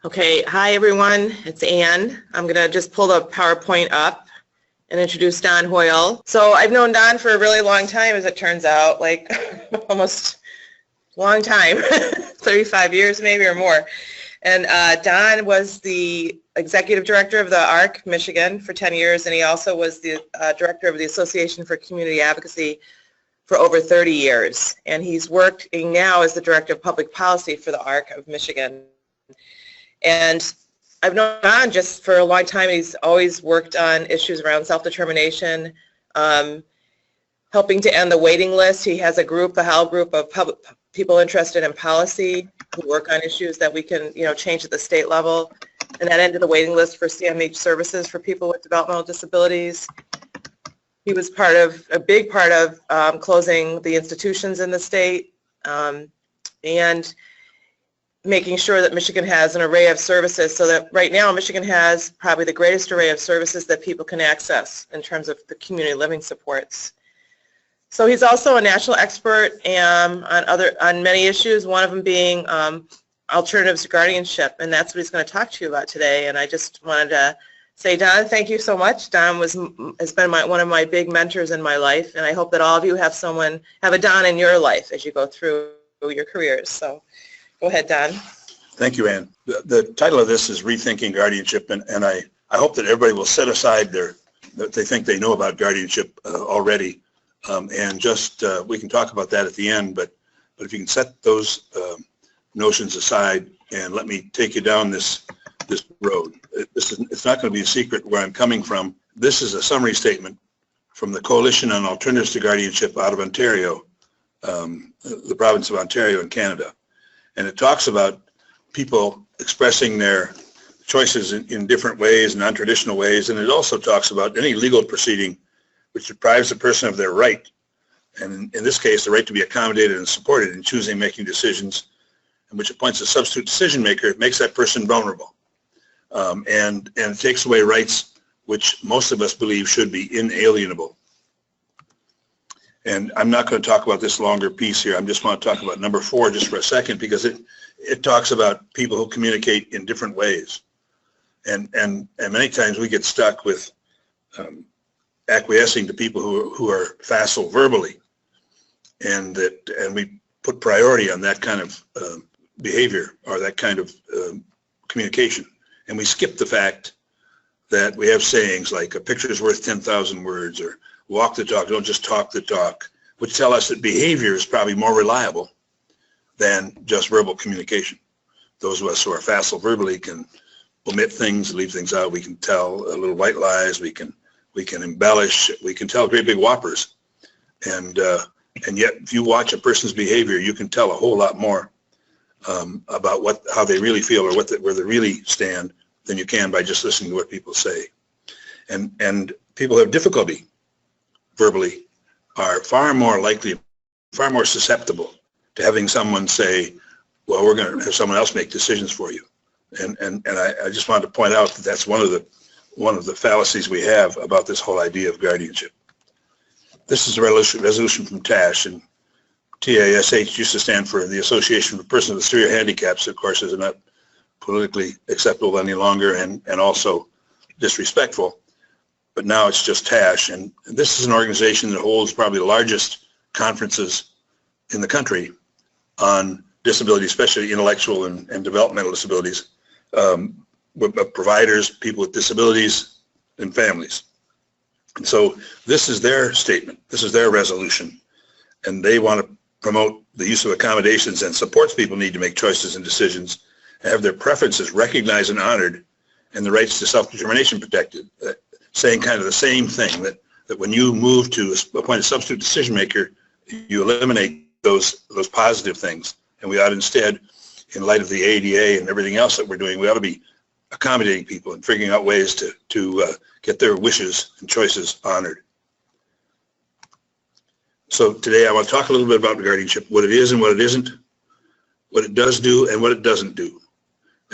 Okay, hi everyone, it's Ann. I'm going to just pull the PowerPoint up and introduce Dohn Hoyle. So I've known Dohn for a really long time, as it turns out, like almost a long time, 35 years maybe or more. And Dohn was the executive director of the ARC, Michigan, for 10 years, and he also was the director of the Association for Community Advocacy for over 30 years. And he's working now as the director of public policy for the ARC of Michigan. And I've known Dohn just for a long time. He's always worked on issues around self-determination, helping to end the waiting list. He has a group, the HOWL group of people interested in policy who work on issues that we can, change at the state level. And that ended the waiting list for CMH services for people with developmental disabilities. He was a big part of closing the institutions in the state and making sure that Michigan has an array of services, so that right now Michigan has probably the greatest array of services that people can access in terms of the community living supports. So he's also a national expert on many issues, one of them being alternatives to guardianship, and that's what he's going to talk to you about today. And I just wanted to say, Dohn, thank you so much. Dohn has been one of my big mentors in my life, and I hope that all of you have a Dohn in your life as you go through your careers. So go ahead, Dohn. Thank you, Ann. The title of this is Rethinking Guardianship, and I hope that everybody will set aside that they think they know about guardianship already, and just we can talk about that at the end, but if you can set those notions aside and let me take you down this road. It's not going to be a secret where I'm coming from. This is a summary statement from the Coalition on Alternatives to Guardianship out of Ontario, the province of Ontario in Canada. And it talks about people expressing their choices in different ways, non-traditional ways, and it also talks about any legal proceeding which deprives a person of their right, and in this case the right to be accommodated and supported in choosing and making decisions, and which appoints a substitute decision maker. It makes that person vulnerable, and it takes away rights which most of us believe should be inalienable. And I'm not going to talk about this longer piece here. I just want to talk about number 4 just for a second, because it talks about people who communicate in different ways. And many times we get stuck with acquiescing to people who are facile verbally, and we put priority on that kind of behavior or that kind of communication. And we skip the fact that we have sayings like a picture is worth 10,000 words, or walk the talk, don't just talk the talk, which tell us that behavior is probably more reliable than just verbal communication. Those of us who are facile verbally can omit things, leave things out. We can tell little white lies. We can embellish. We can tell great big whoppers. And yet, if you watch a person's behavior, you can tell a whole lot more about how they really feel or where they really stand than you can by just listening to what people say. And people who have difficulty verbally are far more likely, far more susceptible to having someone say, well, we're going to have someone else make decisions for you. And I just wanted to point out that that's one of the fallacies we have about this whole idea of guardianship. This is a resolution from TASH, and TASH used to stand for the Association for Persons with Severe Handicaps. Of course, is not politically acceptable any longer, and also disrespectful. But now it's just TASH, and this is an organization that holds probably the largest conferences in the country on disability, especially intellectual and developmental disabilities, with providers, people with disabilities, and families. And so this is their statement, this is their resolution, and they want to promote the use of accommodations and supports people need to make choices and decisions, and have their preferences recognized and honored, and the rights to self-determination protected. Saying kind of the same thing, that when you move to appoint a substitute decision maker, you eliminate those positive things. And we ought instead, in light of the ADA and everything else that we're doing, we ought to be accommodating people and figuring out ways to get their wishes and choices honored. So today I want to talk a little bit about guardianship, what it is and what it isn't, what it does do and what it doesn't do.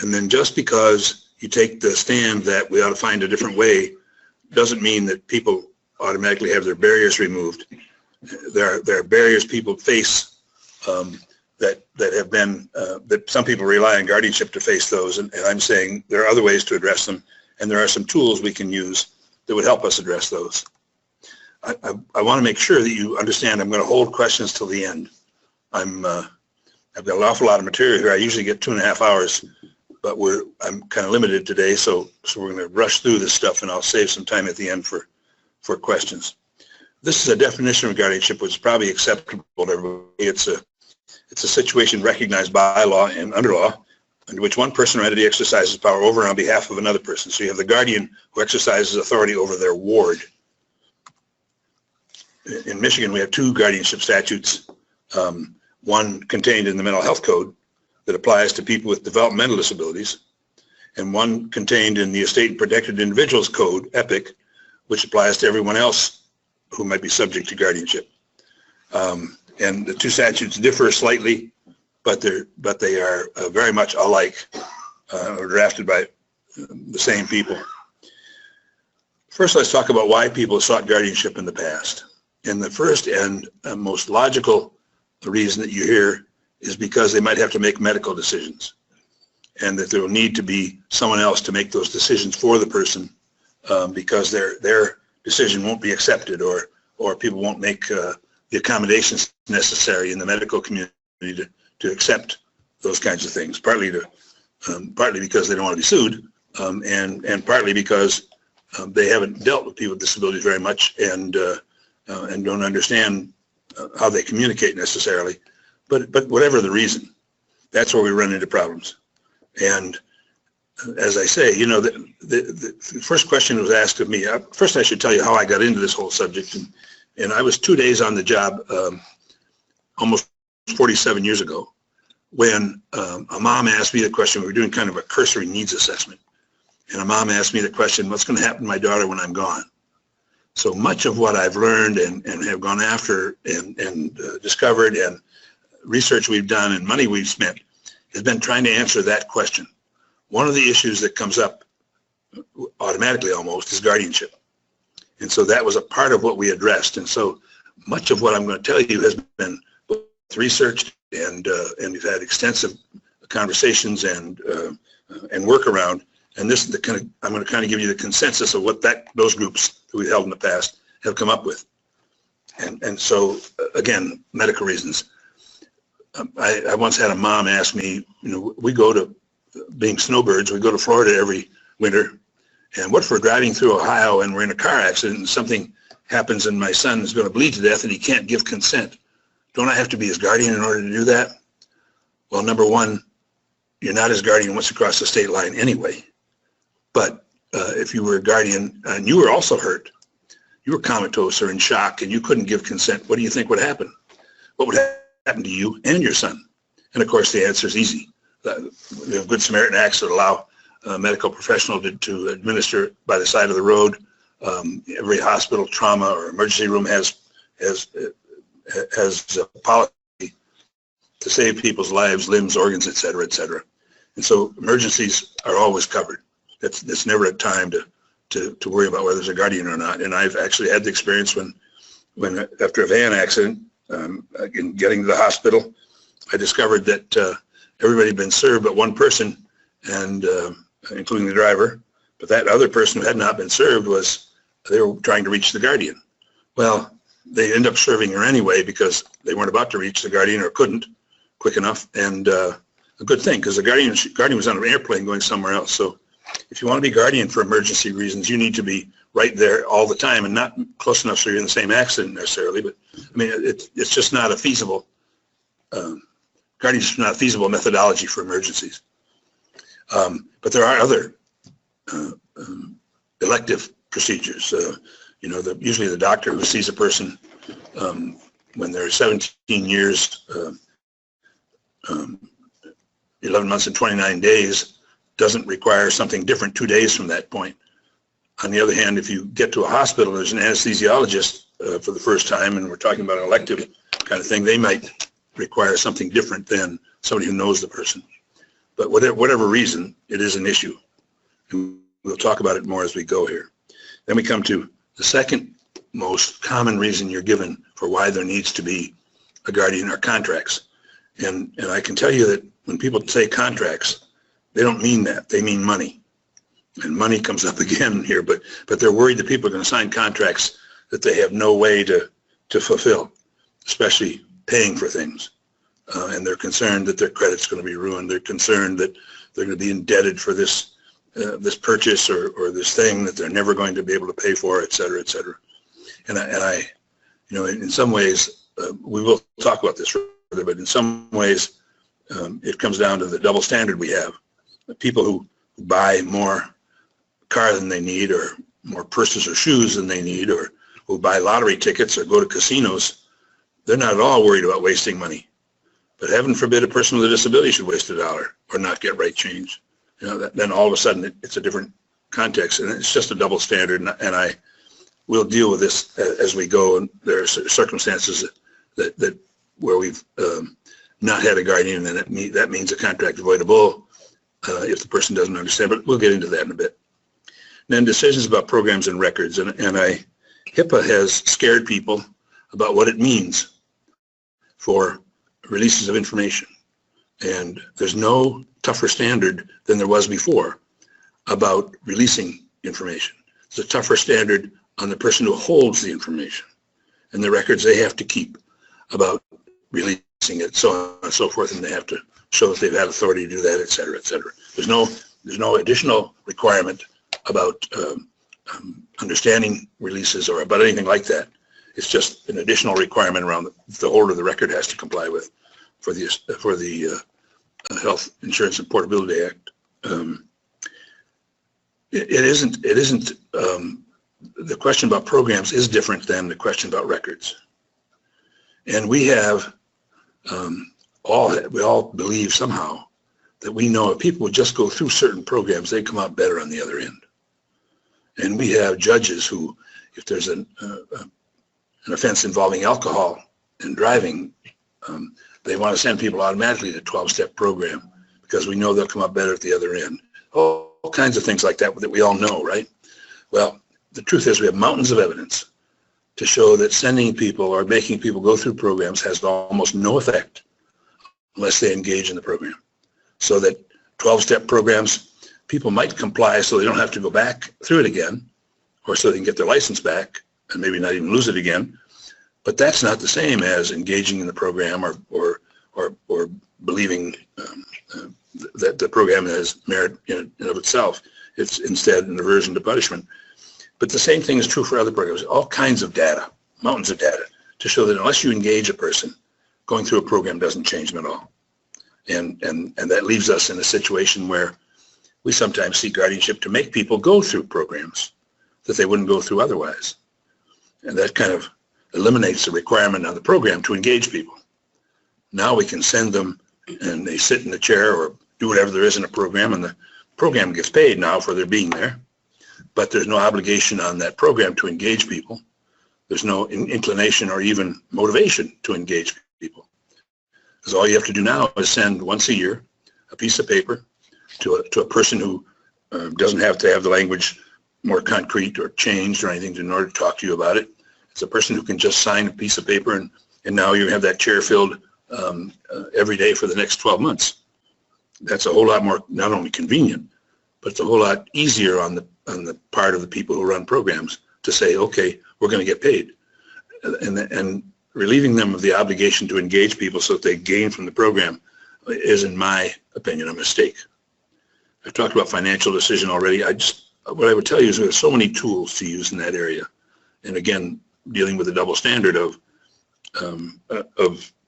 And then just because you take the stand that we ought to find a different way doesn't mean that people automatically have their barriers removed. There are barriers people face that have been, that some people rely on guardianship to face those, and I'm saying there are other ways to address them, and there are some tools we can use that would help us address those. I want to make sure that you understand I'm going to hold questions till the end. I've got an awful lot of material here. I usually get 2.5 hours, but I'm kind of limited today, so we're going to rush through this stuff, and I'll save some time at the end for questions. This is a definition of guardianship which is probably acceptable to everybody. It's a situation recognized by law and under law in which one person or entity exercises power over and on behalf of another person. So you have the guardian who exercises authority over their ward. In Michigan, we have 2 guardianship statutes, one contained in the Mental Health Code that applies to people with developmental disabilities, and one contained in the Estate and Protected Individuals Code, EPIC, which applies to everyone else who might be subject to guardianship. And the 2 statutes differ slightly, but they are very much alike, or drafted by the same people. First, let's talk about why people sought guardianship in the past. And the first and most logical reason that you hear is because they might have to make medical decisions, and that there will need to be someone else to make those decisions for the person, because their decision won't be accepted, or people won't make the accommodations necessary in the medical community to accept those kinds of things, partly because they don't want to be sued, and partly because they haven't dealt with people with disabilities very much, and don't understand how they communicate necessarily. But whatever the reason, that's where we run into problems. And as I say, you know, the first question was asked of me. First, I should tell you how I got into this whole subject. And I was 2 days on the job almost 47 years ago when a mom asked me the question. We were doing kind of a cursory needs assessment. And a mom asked me the question, what's going to happen to my daughter when I'm gone? So much of what I've learned and have gone after and discovered, and research we've done and money we've spent has been trying to answer that question. One of the issues that comes up automatically almost is guardianship. And so that was a part of what we addressed. And so much of what I'm going to tell you has been researched, and we've had extensive conversations and work around. And this is the kind of, I'm going to kind of give you the consensus of what those groups that we held in the past have come up with. And so, again, medical reasons. I once had a mom ask me, you know, we go to, being snowbirds, we go to Florida every winter, and what if we're driving through Ohio and we're in a car accident and something happens and my son is going to bleed to death and he can't give consent? Don't I have to be his guardian in order to do that? Well, number one, you're not his guardian once you cross the state line anyway. But if you were a guardian and you were also hurt, you were comatose or in shock and you couldn't give consent, what do you think would happen? What would happen to you and your son? And of course, the answer is easy. We have Good Samaritan Acts that allow a medical professional to administer by the side of the road. Every hospital, trauma, or emergency room has a policy to save people's lives, limbs, organs, et cetera, et cetera. And so emergencies are always covered. It's never a time to worry about whether there's a guardian or not. And I've actually had the experience when after a van accident, in getting to the hospital, I discovered that everybody had been served but one person, and including the driver. But that other person who had not been served they were trying to reach the guardian. Well, they ended up serving her anyway because they weren't about to reach the guardian or couldn't quick enough. And a good thing, because the guardian was on an airplane going somewhere else. So if you want to be guardian for emergency reasons, you need to be right there all the time and not close enough so you're in the same accident necessarily. But I mean, it's just not a feasible, guardianship is not a feasible methodology for emergencies. But there are other elective procedures. You know, usually the doctor who sees a person when they're 17 years, 11 months and 29 days, doesn't require something different 2 days from that point. On the other hand, if you get to a hospital, there's an anesthesiologist for the first time, and we're talking about an elective kind of thing, they might require something different than somebody who knows the person. But whatever reason, it is an issue. And we'll talk about it more as we go here. Then we come to the second most common reason you're given for why there needs to be a guardian are contracts. And I can tell you that when people say contracts, they don't mean that. They mean money. And money comes up again here, but they're worried that people are going to sign contracts that they have no way to fulfill, especially paying for things. And they're concerned that their credit's going to be ruined. They're concerned that they're going to be indebted for this purchase or this thing that they're never going to be able to pay for, et cetera, et cetera. And I you know, in some ways, we will talk about this further, but in some ways, it comes down to the double standard we have. People who buy more car than they need, or more purses or shoes than they need, or who buy lottery tickets or go to casinos, they're not at all worried about wasting money. But heaven forbid a person with a disability should waste $1 or not get right change. You know, then all of a sudden it's a different context, and it's just a double standard. And I will deal with this as we go. And there are circumstances that where we've not had a guardian, and that means a contract voidable if the person doesn't understand. But we'll get into that in a bit. And then decisions about programs and records, and HIPAA has scared people about what it means for releases of information. And there's no tougher standard than there was before about releasing information. It's a tougher standard on the person who holds the information and the records they have to keep about releasing it, so on and so forth, and they have to show that they've had authority to do that, et cetera, et cetera. There's no additional requirement about understanding releases or about anything like that. It's just an additional requirement around the holder of the record has to comply with for the Health Insurance and Portability Act. It isn't the question about programs is different than the question about records. And we have we all believe somehow that we know if people would just go through certain programs, they come out better on the other end. And we have judges who, if there's an offense involving alcohol and driving, they want to send people automatically to a 12-step program because we know they'll come up better at the other end. All kinds of things like that that we all know, right? Well, the truth is we have mountains of evidence to show that sending people or making people go through programs has almost no effect unless they engage in the program. So that 12-step programs, people might comply so they don't have to go back through it again, or so they can get their license back and maybe not even lose it again. But that's not the same as engaging in the program or believing that the program has merit in and of itself. It's instead an aversion to punishment. But the same thing is true for other programs. All kinds of data, mountains of data, to show that unless you engage a person, going through a program doesn't change them at all. And that leaves us in a situation where we sometimes see guardianship to make people go through programs that they wouldn't go through otherwise. And that kind of eliminates the requirement on the program to engage people. Now we can send them and they sit in the chair or do whatever there is in a program, and the program gets paid now for their being there. But there's no obligation on that program to engage people. There's no inclination or even motivation to engage people. Because all you have to do now is send once a year a piece of paper to a person who doesn't have to have the language more concrete or changed or anything in order to talk to you about it. It's a person who can just sign a piece of paper, and now you have that chair filled every day for the next 12 months. That's a whole lot more, not only convenient, but it's a whole lot easier on the part of the people who run programs to say, okay, we're going to get paid. And relieving them of the obligation to engage people so that they gain from the program is, in my opinion, a mistake. I've talked about financial decision already. What I would tell you is we have so many tools to use in that area. And again, dealing with the double standard of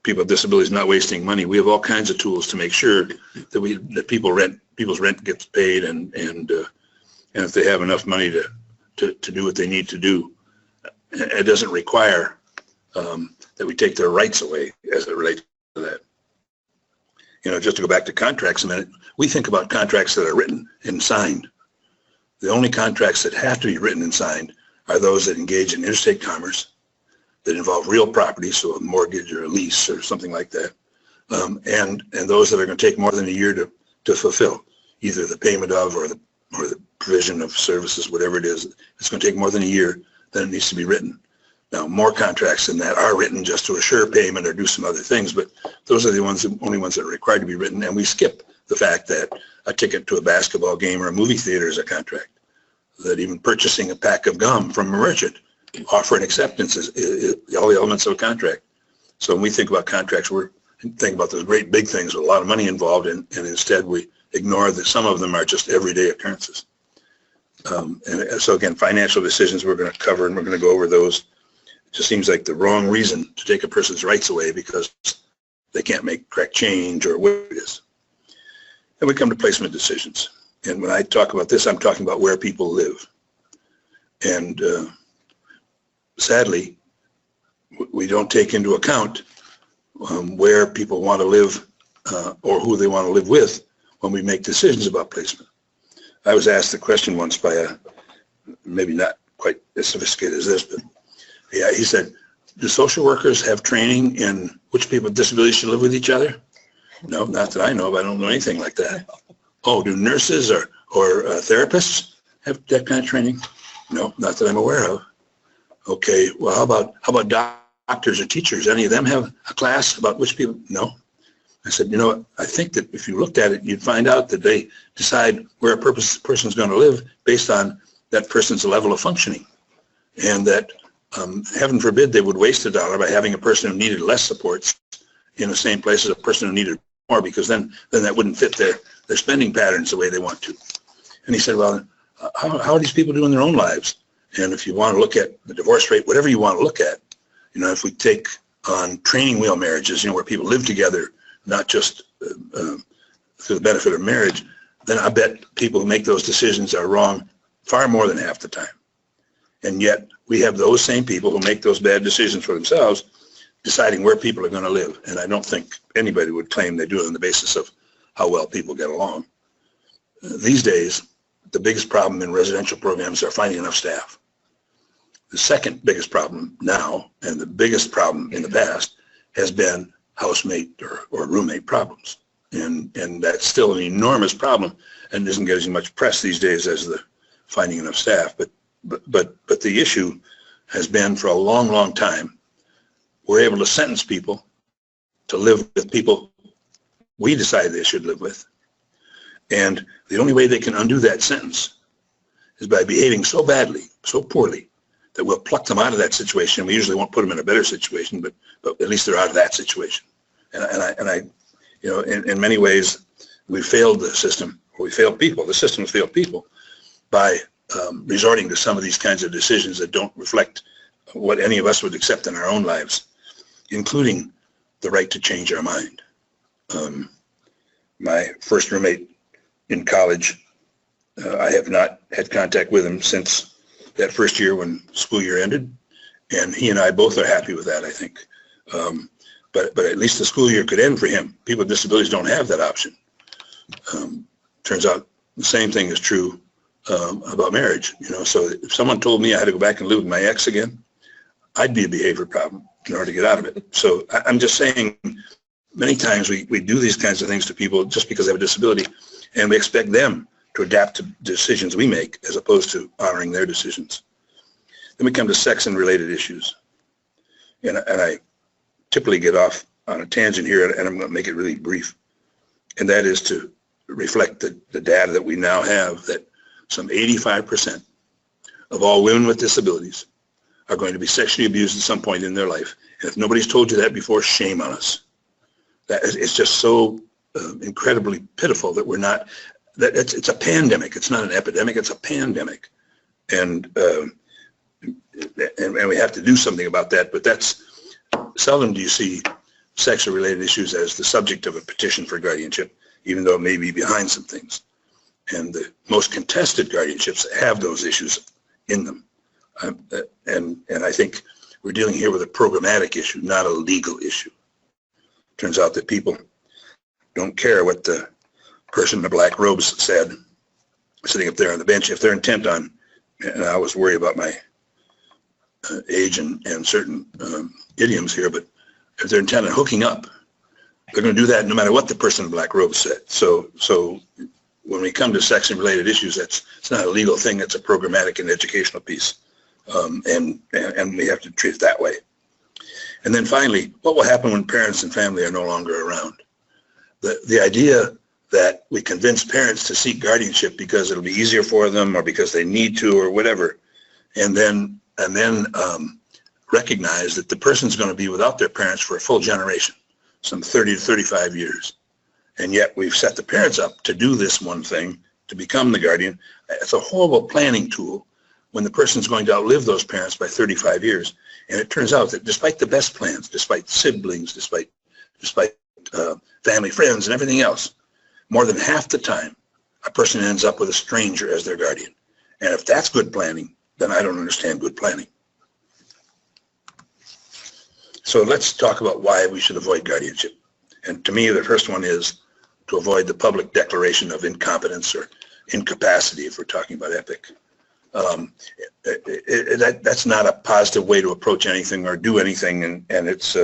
people with disabilities not wasting money, we have all kinds of tools to make sure that people's rent gets paid, and if they have enough money to do what they need to do. It doesn't require that we take their rights away as it relates to that. You know, just to go back to contracts a minute, we think about contracts that are written and signed. The only contracts that have to be written and signed are those that engage in interstate commerce, that involve real property, so a mortgage or a lease or something like that, and those that are going to take more than a year to fulfill, either the payment of or the provision of services, whatever it is. It's going to take more than a year, then it needs to be written. Now, more contracts than that are written just to assure payment or do some other things, but those are the only ones that are required to be written, and we skip the fact that a ticket to a basketball game or a movie theater is a contract, that even purchasing a pack of gum from a merchant, offer and acceptance is all the elements of a contract. So when we think about contracts, we're thinking about those great big things with a lot of money involved, and instead we ignore that some of them are just everyday occurrences. And so again, financial decisions we're going to cover, and we're going to go over those. It just seems like the wrong reason to take a person's rights away because they can't make correct change or what it is. And we come to placement decisions. And when I talk about this, I'm talking about where people live. And sadly, we don't take into account where people want to live or who they want to live with when we make decisions about placement. I was asked the question once by a, maybe not quite as sophisticated as this, but yeah, he said, do social workers have training in which people with disabilities should live with each other? No, not that I know of. I don't know anything like that. Oh, do nurses or therapists have that kind of training? No, not that I'm aware of. Okay, well, how about doctors or teachers? Any of them have a class about which people? No. I said, you know, I think that if you looked at it, you'd find out that they decide where a person's going to live based on that person's level of functioning, and that heaven forbid they would waste a dollar by having a person who needed less supports in the same place as a person who needed more, because then that wouldn't fit their spending patterns the way they want to. And he said, well, how are these people doing their own lives? And if you want to look at the divorce rate, whatever you want to look at, you know, if we take on training wheel marriages, you know, where people live together, not just for the benefit of marriage, then I bet people who make those decisions are wrong far more than half the time. And yet we have those same people who make those bad decisions for themselves deciding where people are going to live. And I don't think anybody would claim they do it on the basis of how well people get along. These days, the biggest problem in residential programs are finding enough staff. The second biggest problem now, and the biggest problem in the past, has been housemate or roommate problems. And that's still an enormous problem and doesn't get as much press these days as the finding enough staff. But the issue has been for a long, long time, we're able to sentence people to live with people we decide they should live with. And the only way they can undo that sentence is by behaving so badly, so poorly, that we'll pluck them out of that situation. We usually won't put them in a better situation, but at least they're out of that situation. And I you know, in many ways, we failed the system, or we failed people. The system has failed people by resorting to some of these kinds of decisions that don't reflect what any of us would accept in our own lives, including the right to change our mind. My first roommate in college, I have not had contact with him since that first year when school year ended, and he and I both are happy with that, I think. But at least the school year could end for him. People with disabilities don't have that option. Turns out the same thing is true about marriage. You know, so if someone told me I had to go back and live with my ex again, I'd be a behavior problem in order to get out of it. So I'm just saying, many times we do these kinds of things to people just because they have a disability, and we expect them to adapt to decisions we make as opposed to honoring their decisions. Then we come to sex and related issues. And I typically get off on a tangent here, and I'm going to make it really brief. And that is to reflect the data that we now have, that some 85% of all women with disabilities are going to be sexually abused at some point in their life. And if nobody's told you that before, shame on us. It's just so incredibly pitiful that we're not, that it's a pandemic. It's not an epidemic, it's a pandemic. And we have to do something about that, but that's, seldom do you see sex or related issues as the subject of a petition for guardianship, even though it may be behind some things. And the most contested guardianships have those issues in them. And I think we're dealing here with a programmatic issue, not a legal issue. Turns out that people don't care what the person in the black robes said sitting up there on the bench. If they're intent on, and I always worry about my age and certain idioms here, but if they're intent on hooking up, they're going to do that no matter what the person in the black robe said. So when we come to sex and related issues, it's not a legal thing, it's a programmatic and educational piece and we have to treat it that way. And then finally, what will happen when parents and family are no longer around? The idea that we convince parents to seek guardianship because it'll be easier for them or because they need to or whatever, and then recognize that the person's going to be without their parents for a full generation, some 30 to 35 years. And yet we've set the parents up to do this one thing, to become the guardian. It's a horrible planning tool when the person's going to outlive those parents by 35 years. And it turns out that despite the best plans, despite siblings, despite family, friends, and everything else, more than half the time, a person ends up with a stranger as their guardian. And if that's good planning, then I don't understand good planning. So let's talk about why we should avoid guardianship. And to me, the first one is to avoid the public declaration of incompetence or incapacity, if we're talking about EPIC. That's not a positive way to approach anything or do anything, and it's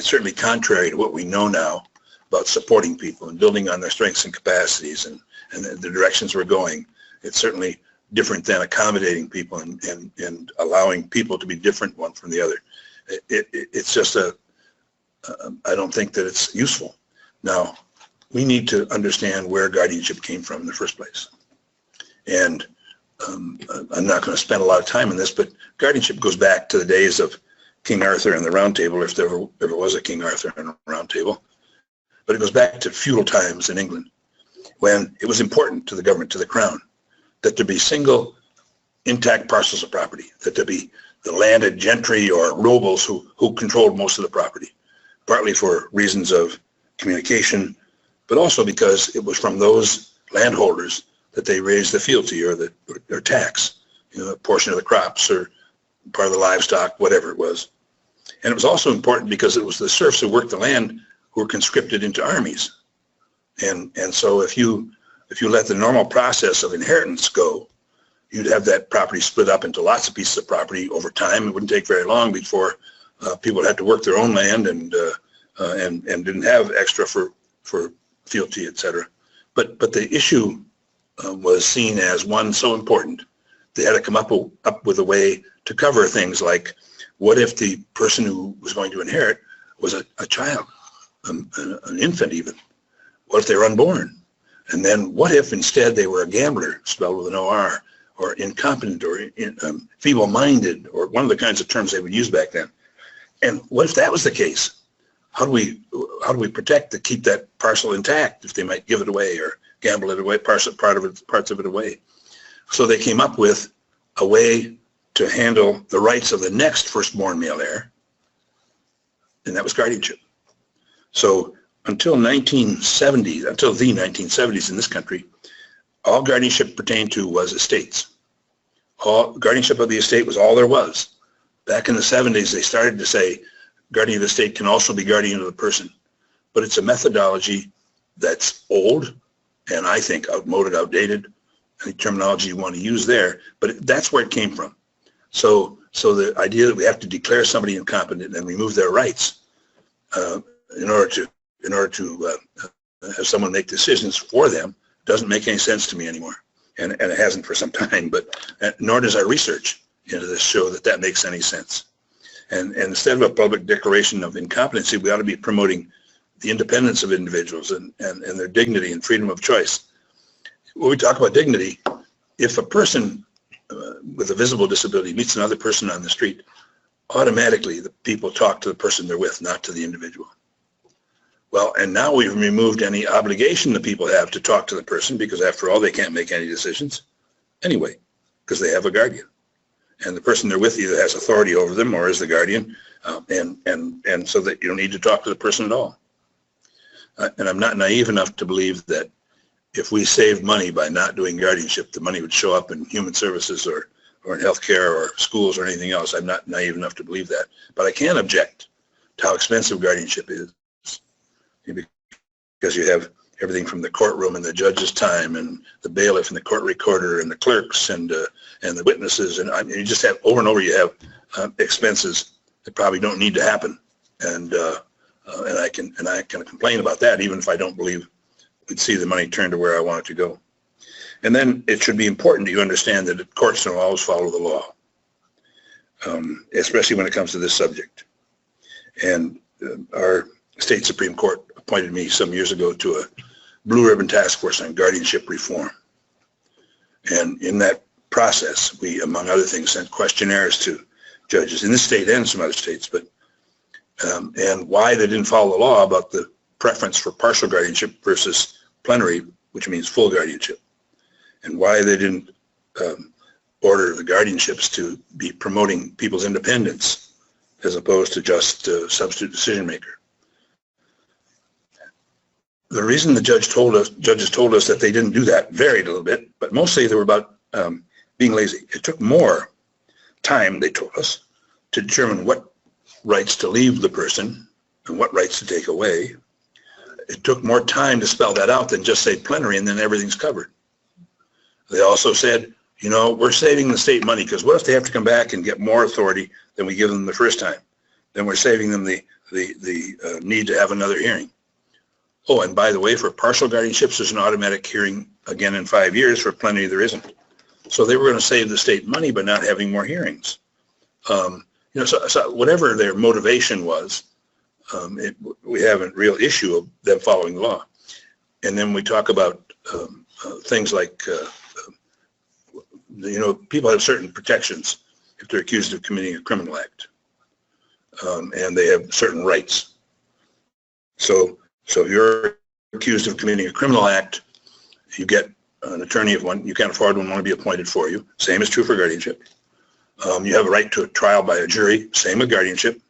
certainly contrary to what we know now about supporting people and building on their strengths and capacities and the directions we're going. It's certainly different than accommodating people and allowing people to be different one from the other. It's just I don't think that it's useful. Now, we need to understand where guardianship came from in the first place. And I'm not going to spend a lot of time on this, but guardianship goes back to the days of King Arthur and the Round Table, if there ever was a King Arthur and a Round Table. But it goes back to feudal times in England, when it was important to the government, to the crown, that there be single intact parcels of property, that there be the landed gentry or nobles who controlled most of the property, partly for reasons of communication, but also because it was from those landholders that they raised the fealty or their tax, a portion of the crops or part of the livestock, whatever it was. And it was also important because it was the serfs who worked the land who were conscripted into armies. And so if you let the normal process of inheritance go, you'd have that property split up into lots of pieces of property over time. It wouldn't take very long before people had to work their own land and didn't have extra for fealty, etc. But the issue was seen as one so important, they had to come up with a way to cover things like, what if the person who was going to inherit was a child, an infant even? What if they were unborn? And then what if instead they were a gambler, spelled with an O-R, or incompetent, or feeble-minded, or one of the kinds of terms they would use back then? And what if that was the case? How do we protect to keep that parcel intact if they might give it away or gamble it away, parts of it away? So they came up with a way to handle the rights of the next firstborn male heir, and that was guardianship. So until the 1970s in this country, all guardianship pertained to was estates. All guardianship of the estate was all there was. Back in the 70s, they started to say guardian of the estate can also be guardian of the person. But it's a methodology that's old and I think outmoded, outdated, any terminology you want to use there, but that's where it came from. So the idea that we have to declare somebody incompetent and remove their rights in order to have someone make decisions for them doesn't make any sense to me anymore, and it hasn't for some time. But nor does our research into this show that makes any sense. And instead of a public declaration of incompetency, we ought to be promoting the independence of individuals and their dignity and freedom of choice. When we talk about dignity, if a person with a visible disability meets another person on the street, automatically the people talk to the person they're with, not to the individual. Well, and now we've removed any obligation that people have to talk to the person, because after all, they can't make any decisions anyway, because they have a guardian. And the person they're with either has authority over them or is the guardian, and so that you don't need to talk to the person at all. And I'm not naive enough to believe that if we saved money by not doing guardianship, the money would show up in human services or in healthcare or schools or anything else. I'm not naive enough to believe that. But I can object to how expensive guardianship is, because you have everything from the courtroom and the judge's time and the bailiff and the court recorder and the clerks and the witnesses, and you just have over and over. You have expenses that probably don't need to happen, and I can complain about that even if I don't believe we'd see the money turn to where I want it to go. And then it should be important that you understand that the courts don't always follow the law. especially when it comes to this subject. And our state Supreme Court appointed me some years ago to a Blue Ribbon Task Force on guardianship reform. And in that process, we, among other things, sent questionnaires to judges in this state and some other states, but and why they didn't follow the law about the preference for partial guardianship versus plenary, which means full guardianship, and why they didn't order the guardianships to be promoting people's independence as opposed to just substitute decision maker. The reason the judges told us that they didn't do that varied a little bit, but mostly they were about being lazy. It took more time, they told us, to determine what rights to leave the person and what rights to take away. It took more time to spell that out than just say plenary and then everything's covered. They also said, you know, we're saving the state money because what if they have to come back and get more authority than we give them the first time? Then we're saving them the need to have another hearing. Oh, and by the way, for partial guardianships, there's an automatic hearing again in 5 years. For plenary, there isn't. So they were going to save the state money by not having more hearings. You know, so whatever their motivation was, we have a real issue of them following the law. And then we talk about things like, you know, people have certain protections if they're accused of committing a criminal act, and they have certain rights. So if you're accused of committing a criminal act, you get an attorney if one, you can't afford one, want to be appointed for you. Same is true for guardianship. You have a right to a trial by a jury, same with guardianship.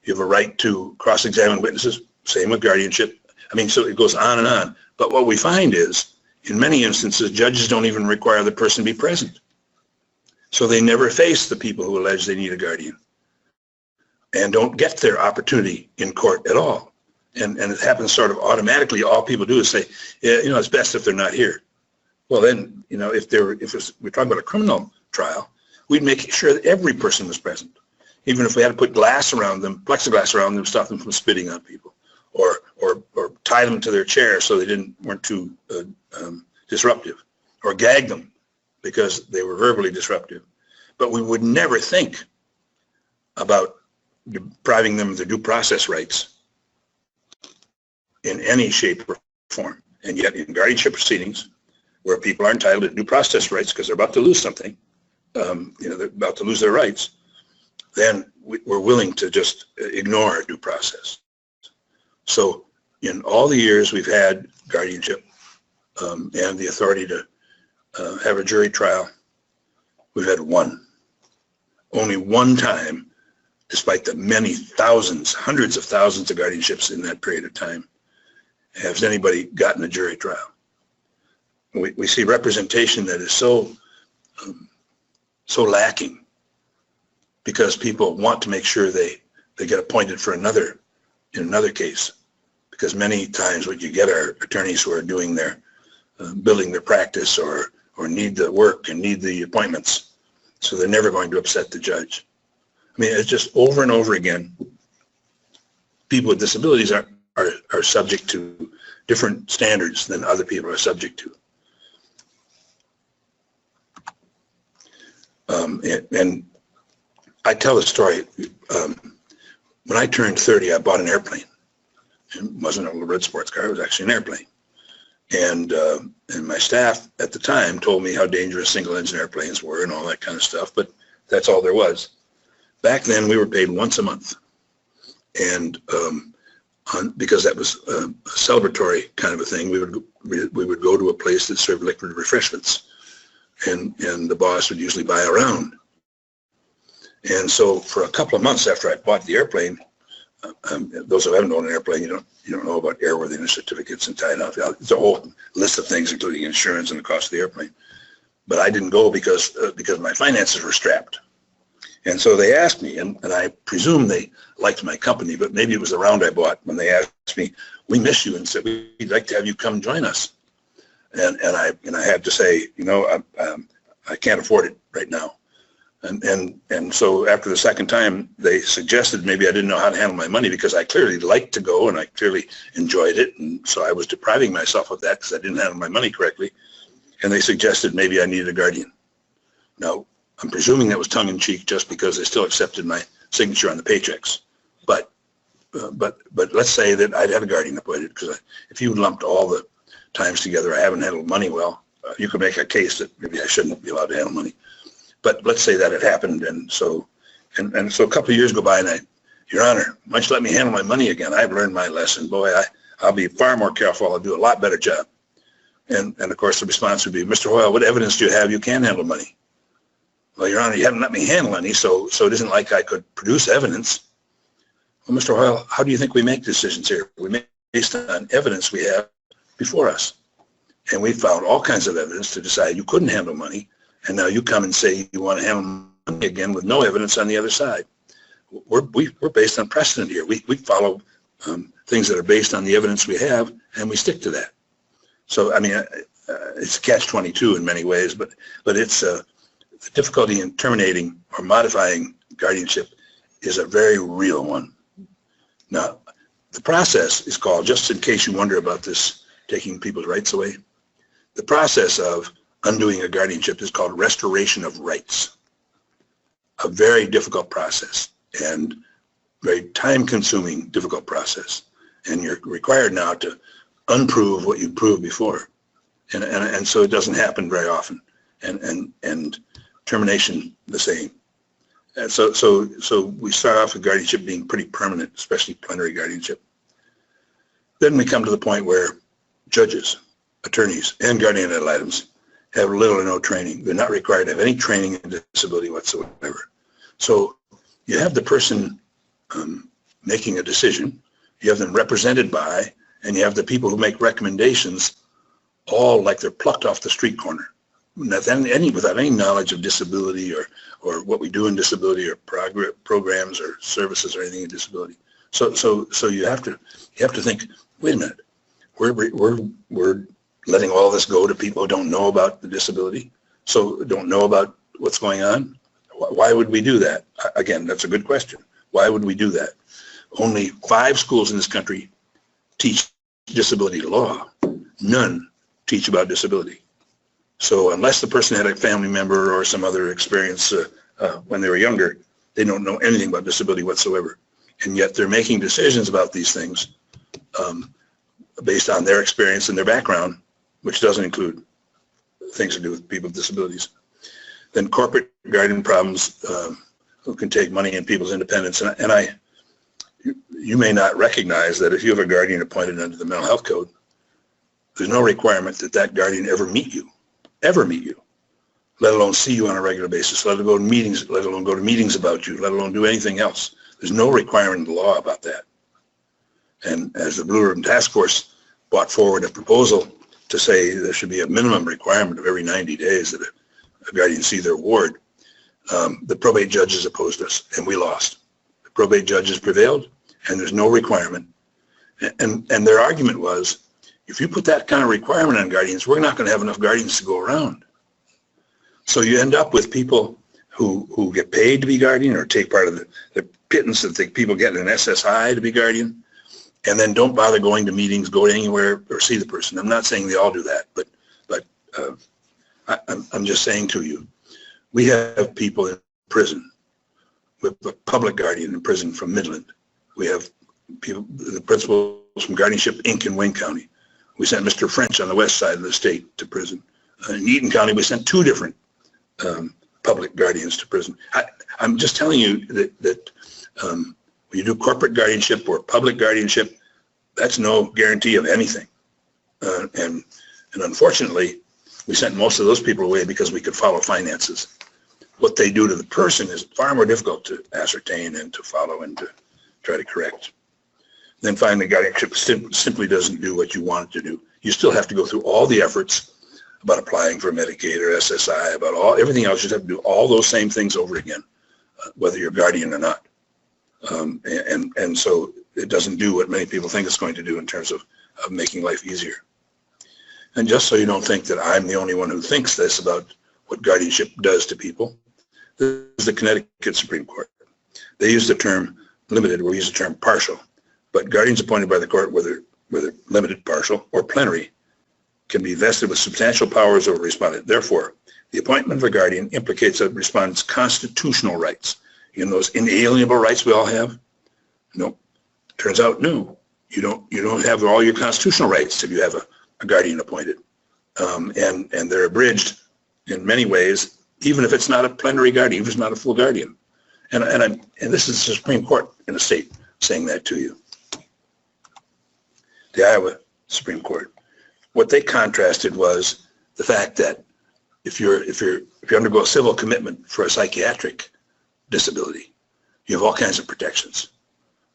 You have a right to cross-examine witnesses, same with guardianship. I mean, so it goes on and on. But what we find is, in many instances, judges don't even require the person to be present. So they never face the people who allege they need a guardian and don't get their opportunity in court at all. And it happens sort of automatically. All people do is say, yeah, you know, it's best if they're not here. Well, then, you know, if we're talking about a criminal trial, we'd make sure that every person was present, even if we had to put glass around them, plexiglass around them, stop them from spitting on people, or tie them to their chair so they weren't too disruptive, or gag them because they were verbally disruptive. But we would never think about depriving them of their due process rights in any shape or form. And yet in guardianship proceedings, where people are entitled to due process rights because they're about to lose something, you know, they're about to lose their rights, then we're willing to just ignore due process. So in all the years we've had guardianship and the authority to have a jury trial, we've had only one time, despite the many thousands, hundreds of thousands of guardianships in that period of time, has anybody gotten a jury trial. We see representation that is so lacking because people want to make sure they get appointed for in another case, because many times what you get are attorneys who are doing their building their practice or need the work and need the appointments, so they're never going to upset the judge. I mean, it's just over and over again, people with disabilities are subject to different standards than other people are subject to. And I tell the story. When I turned 30, I bought an airplane. It wasn't a little red sports car. It was actually an airplane. And my staff at the time told me how dangerous single-engine airplanes were and all that kind of stuff, but that's all there was. Back then, we were paid once a month. And because that was a celebratory kind of a thing, we would go to a place that served liquid refreshments. And the boss would usually buy a round. And so for a couple of months after I bought the airplane, those who haven't owned an airplane, you don't know about airworthiness certificates and tie-off. It's a whole list of things, including insurance and the cost of the airplane. But I didn't go because my finances were strapped. And so they asked me, and I presume they liked my company, but maybe it was the round I bought when they asked me, "We miss you," and said, "We'd like to have you come join us." And I had to say, you know, I can't afford it right now. And so after the second time, they suggested maybe I didn't know how to handle my money, because I clearly liked to go and I clearly enjoyed it. And so I was depriving myself of that because I didn't handle my money correctly. And they suggested maybe I needed a guardian. Now, I'm presuming that was tongue-in-cheek just because they still accepted my signature on the paychecks. But let's say that I'd had a guardian appointed, because if you lumped all the times together I haven't handled money well, you could make a case that maybe I shouldn't be allowed to handle money. But let's say that it happened, and so a couple of years go by, and Your Honor, why don't you let me handle my money again? I've learned my lesson. Boy, I'll be far more careful. I'll do a lot better job. And of course the response would be, Mr. Hoyle, what evidence do you have you can handle money? Well, Your Honor, you haven't let me handle any, so it isn't like I could produce evidence. Well, Mr. Hoyle, how do you think we make decisions here? We make based on evidence we have before us. And we found all kinds of evidence to decide you couldn't handle money, and now you come and say you want to handle money again with no evidence on the other side. We're based on precedent here. We follow things that are based on the evidence we have, and we stick to that. So, I mean, it's a catch-22 in many ways, but it's the difficulty in terminating or modifying guardianship is a very real one. Now, the process is called, just in case you wonder about this taking people's rights away, the process of undoing a guardianship is called restoration of rights. A very difficult process and very time-consuming, difficult process. And you're required now to unprove what you proved before. And so it doesn't happen very often. And termination, the same. And so we start off with guardianship being pretty permanent, especially plenary guardianship. Then we come to the point where judges, attorneys, and guardian ad litems have little or no training. They're not required to have any training in disability whatsoever. So you have the person making a decision, you have them represented by, and you have the people who make recommendations, all like they're plucked off the street corner, without any knowledge of disability or what we do in disability or programs or services or anything in disability. So you have to think, wait a minute, we're letting all this go to people who don't know about the disability, so don't know about what's going on. Why would we do that? Again, that's a good question. Why would we do that? Only 5 schools in this country teach disability law. None teach about disability. So unless the person had a family member or some other experience when they were younger, they don't know anything about disability whatsoever. And yet they're making decisions about these things based on their experience and their background, which doesn't include things to do with people with disabilities. Then corporate guardian problems who can take money and people's independence. You may not recognize that if you have a guardian appointed under the mental health code, there's no requirement that that guardian ever meet you, let alone see you on a regular basis, let alone go to meetings about you, let alone do anything else. There's no requirement in the law about that. And as the Blue Ribbon Task Force brought forward a proposal to say there should be a minimum requirement of every 90 days that a guardian see their ward, the probate judges opposed us, and we lost. The probate judges prevailed, and there's no requirement. And their argument was, if you put that kind of requirement on guardians, we're not going to have enough guardians to go around. So you end up with people who get paid to be guardian or take part of the pittance that people get in an SSI to be guardian, and then don't bother going to meetings, go anywhere, or see the person. I'm not saying they all do that, but I'm just saying to you, we have people in prison with a public guardian in prison from Midland. We have people, the principals from Guardianship Inc. in Wayne County. We sent Mr. French on the west side of the state to prison. In Eaton County, we sent 2 different public guardians to prison. I'm just telling you that when you do corporate guardianship or public guardianship, that's no guarantee of anything. And unfortunately, we sent most of those people away because we could follow finances. What they do to the person is far more difficult to ascertain and to follow and to try to correct. Then finally, guardianship simply doesn't do what you want it to do. You still have to go through all the efforts about applying for Medicaid or SSI, about everything else. You have to do all those same things over again, whether you're guardian or not. And so it doesn't do what many people think it's going to do in terms of making life easier. And just so you don't think that I'm the only one who thinks this about what guardianship does to people, this is the Connecticut Supreme Court. They use the term limited, or we use the term partial, but guardians appointed by the court, whether limited, partial, or plenary, can be vested with substantial powers over respondent. Therefore, The appointment of a guardian implicates a respondent's constitutional rights. Those inalienable rights we all have? No. Turns out, no. You don't have all your constitutional rights if you have a guardian appointed. And they're abridged in many ways, even if it's not a plenary guardian, even if it's not a full guardian. And this is the Supreme Court in the state saying that to you. The Iowa Supreme Court. What they contrasted was the fact that if you undergo a civil commitment for a psychiatric disability, you have all kinds of protections.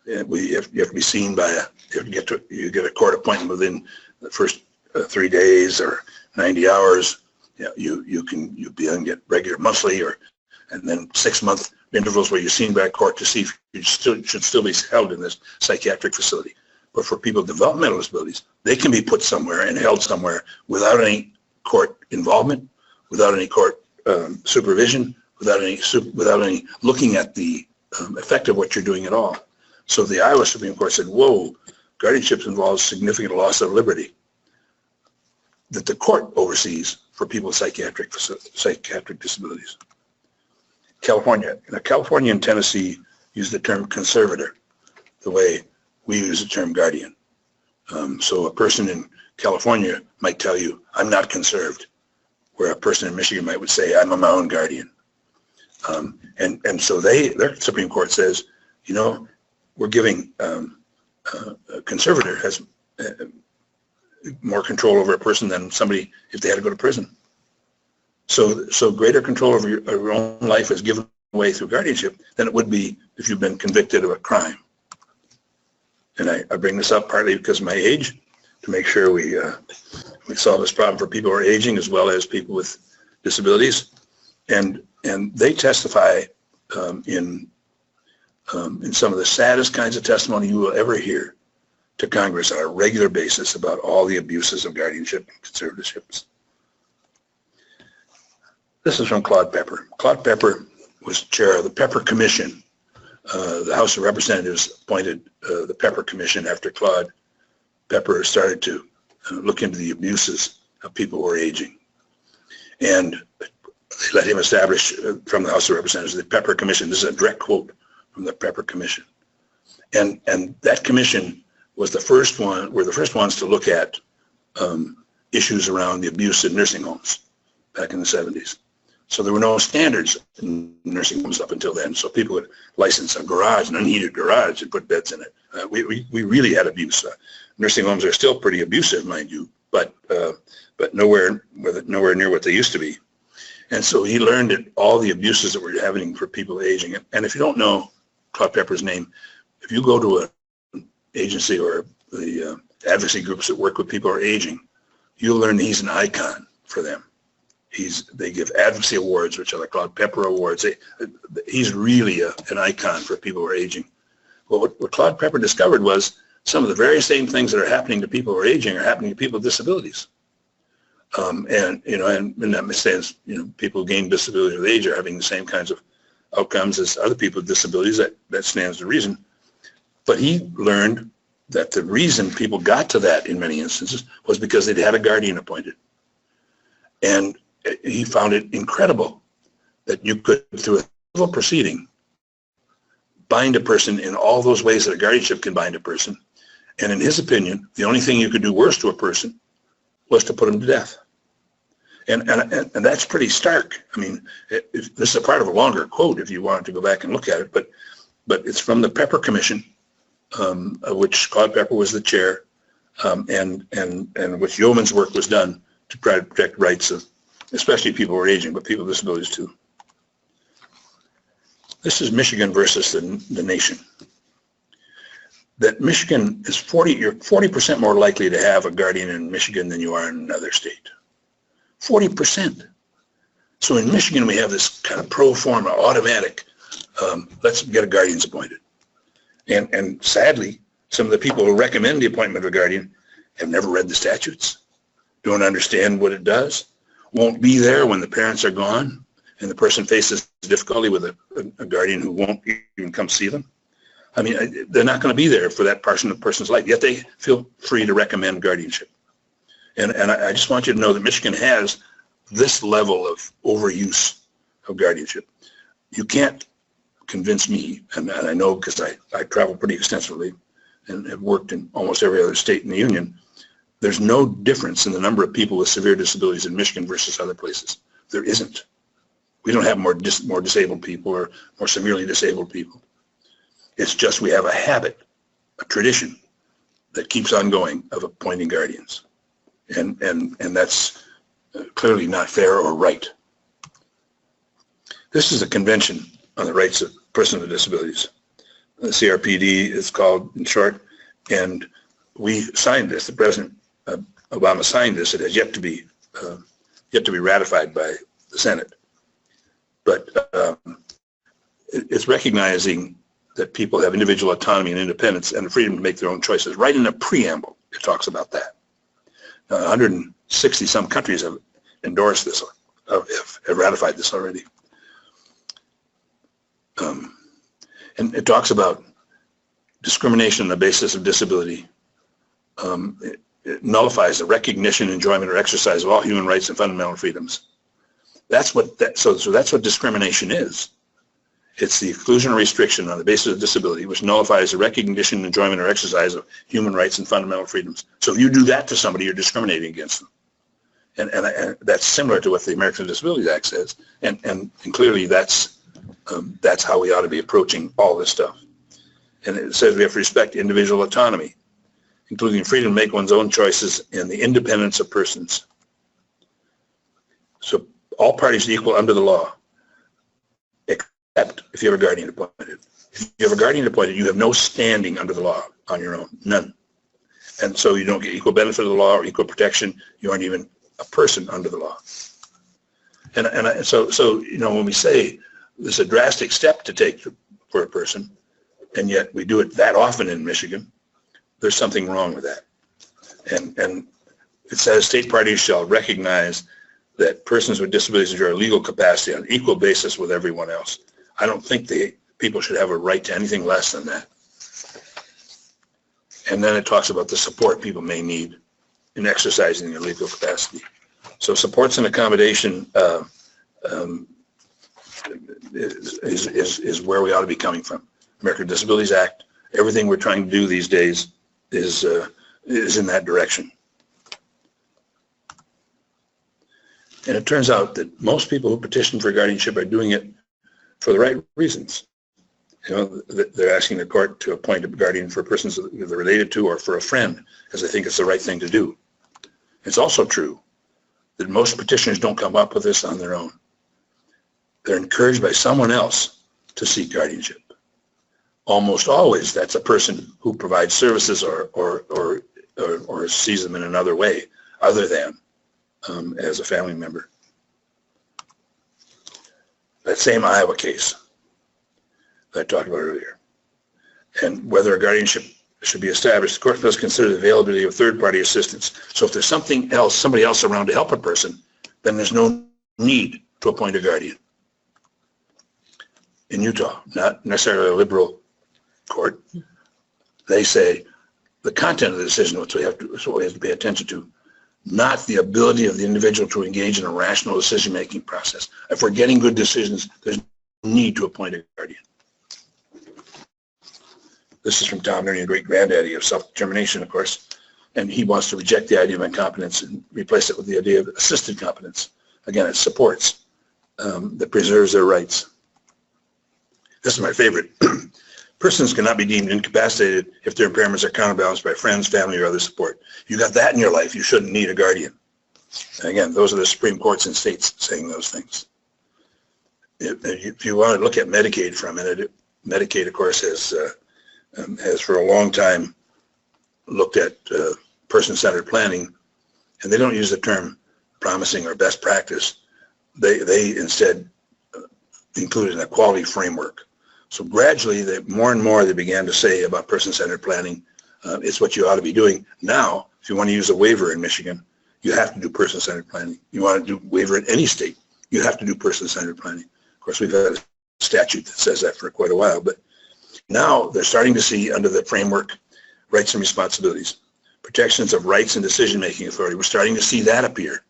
You have to be seen by you get a court appointment within the first 3 days or 90 hours. You can get regular monthly and then 6-month intervals where you're seen by a court to see if you should still be held in this psychiatric facility. But for people with developmental disabilities, they can be put somewhere and held somewhere without any court involvement, without any court supervision, without any looking at the effect of what you're doing at all. So the Iowa Supreme Court said, whoa, guardianship involves significant loss of liberty that the court oversees for people with psychiatric disabilities. California and Tennessee use the term conservator the way we use the term guardian. So a person in California might tell you, I'm not conserved, where a person in Michigan would say, I'm my own guardian. And so their Supreme Court says, we're giving a conservator has more control over a person than somebody if they had to go to prison. So greater control over your own life is given away through guardianship than it would be if you've been convicted of a crime. And I bring this up partly because of my age, to make sure we solve this problem for people who are aging as well as people with disabilities. And they testify in some of the saddest kinds of testimony you will ever hear to Congress on a regular basis about all the abuses of guardianship and conservatorships. This is from Claude Pepper. Claude Pepper was chair of the Pepper Commission. The House of Representatives appointed the Pepper Commission after Claude Pepper started to look into the abuses of people who are aging. And they let him establish from the House of Representatives the Pepper Commission. This is a direct quote from the Pepper Commission. And that commission was the first ones to look at issues around the abuse in nursing homes back in the 70s. So there were no standards in nursing homes up until then. So people would license a garage, an unheated garage, and put beds in it. We really had abuse. Nursing homes are still pretty abusive, mind you, but nowhere near what they used to be. And so he learned all the abuses that were happening for people aging. And if you don't know Claude Pepper's name, if you go to an agency or the advocacy groups that work with people who are aging, you'll learn he's an icon for them. They give advocacy awards, which are the Claude Pepper Awards. He's really an icon for people who are aging. Well, what Claude Pepper discovered was some of the very same things that are happening to people who are aging are happening to people with disabilities. And in that sense, people who gain disability with age are having the same kinds of outcomes as other people with disabilities. That stands to reason. But he learned that the reason people got to that in many instances was because they'd had a guardian appointed. And he found it incredible that you could, through a civil proceeding, bind a person in all those ways that a guardianship can bind a person. And in his opinion, the only thing you could do worse to a person was to put him to death. And that's pretty stark. I mean, this is a part of a longer quote if you wanted to go back and look at it, but it's from the Pepper Commission, of which Claude Pepper was the chair, and which yeoman's work was done to try to protect rights of especially people who are aging, but people with disabilities too. This is Michigan versus the nation. That Michigan is you're 40% more likely to have a guardian in Michigan than you are in another state. 40%. So in Michigan, we have this kind of pro forma, automatic, let's get a guardian's appointed. And sadly, some of the people who recommend the appointment of a guardian have never read the statutes, don't understand what it does, won't be there when the parents are gone, and the person faces difficulty with a guardian who won't even come see them. I mean, they're not going to be there for that person's life, yet they feel free to recommend guardianship. And I just want you to know that Michigan has this level of overuse of guardianship. You can't convince me, and I know because I travel pretty extensively and have worked in almost every other state in the union, there's no difference in the number of people with severe disabilities in Michigan versus other places. There isn't. We don't have more disabled people or more severely disabled people. It's just we have a habit, a tradition that keeps on going of appointing guardians. And that's clearly not fair or right. This is a convention on the rights of persons with disabilities. The CRPD is called in short, and we signed this. The President Obama signed this. It has yet to be ratified by the Senate. But it's recognizing that people have individual autonomy and independence and the freedom to make their own choices. Right in the preamble, it talks about that. 160 some countries have endorsed this, have ratified this already. And it talks about discrimination on the basis of disability. It nullifies the recognition, enjoyment, or exercise of all human rights and fundamental freedoms. That's what so that's what discrimination is. It's the exclusion or restriction on the basis of disability, which nullifies the recognition, enjoyment, or exercise of human rights and fundamental freedoms. So if you do that to somebody, you're discriminating against them. And that's similar to what the Americans with Disabilities Act says. And clearly that's how we ought to be approaching all this stuff. And it says we have to respect individual autonomy, including freedom to make one's own choices and the independence of persons. So all parties are equal under the law, except if you have a guardian appointed. If you have a guardian appointed, you have no standing under the law on your own, none. And so you don't get equal benefit of the law or equal protection. You aren't even a person under the law. So you know, when we say this is a drastic step to take for a person, and yet we do it that often in Michigan, there's something wrong with that. And it says state parties shall recognize that persons with disabilities enjoy a legal capacity on an equal basis with everyone else. I don't think people should have a right to anything less than that. And then it talks about the support people may need in exercising their legal capacity. So supports and accommodation is where we ought to be coming from. American Disabilities Act, everything we're trying to do these days is in that direction. And it turns out that most people who petition for guardianship are doing it for the right reasons. You know, they're asking the court to appoint a guardian for persons they're related to or for a friend, because they think it's the right thing to do. It's also true that most petitioners don't come up with this on their own. They're encouraged by someone else to seek guardianship. Almost always, that's a person who provides services or sees them in another way other than as a family member. That same Iowa case that I talked about earlier, and whether a guardianship should be established, the court must consider the availability of third-party assistance. So if there's something else, somebody else around to help a person, then there's no need to appoint a guardian. In Utah, not necessarily a liberal court, they say the content of the decision is what we have to pay attention to, not the ability of the individual to engage in a rational decision-making process. If we're getting good decisions, there's no need to appoint a guardian. This is from Tom Nerdy, a great granddaddy of self-determination, of course, and he wants to reject the idea of incompetence and replace it with the idea of assisted competence. Again, it supports that preserves their rights. This is my favorite. Persons cannot be deemed incapacitated if their impairments are counterbalanced by friends, family, or other support. You got that in your life, you shouldn't need a guardian. And again, those are the Supreme Courts and states saying those things. If you want to look at Medicaid for a minute, Medicaid, of course, has for a long time looked at person-centered planning, and they don't use the term promising or best practice. They instead included a quality framework. So gradually, more and more they began to say about person-centered planning, it's what you ought to be doing. Now, if you want to use a waiver in Michigan, you have to do person-centered planning. You want to do waiver in any state, you have to do person-centered planning. Of course, we've had a statute that says that for quite a while, but now they're starting to see under the framework rights and responsibilities, protections of rights and decision-making authority. We're starting to see that appear.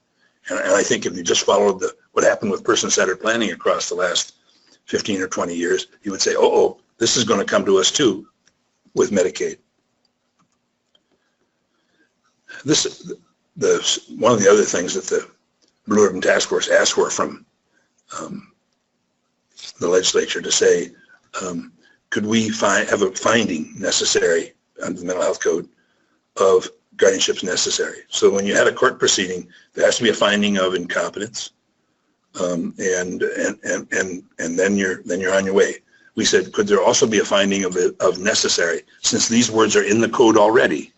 And I think if you just followed what happened with person-centered planning across the last 15 or 20 years, you would say, oh, this is going to come to us too with Medicaid. One of the other things that the Blue Ribbon Task Force asked for from the legislature to say, could we have a finding necessary under the Mental Health Code of guardianships necessary? So when you had a court proceeding, there has to be a finding of incompetence, and then you're on your way. We said, could there also be a finding of necessary? Since these words are in the code already,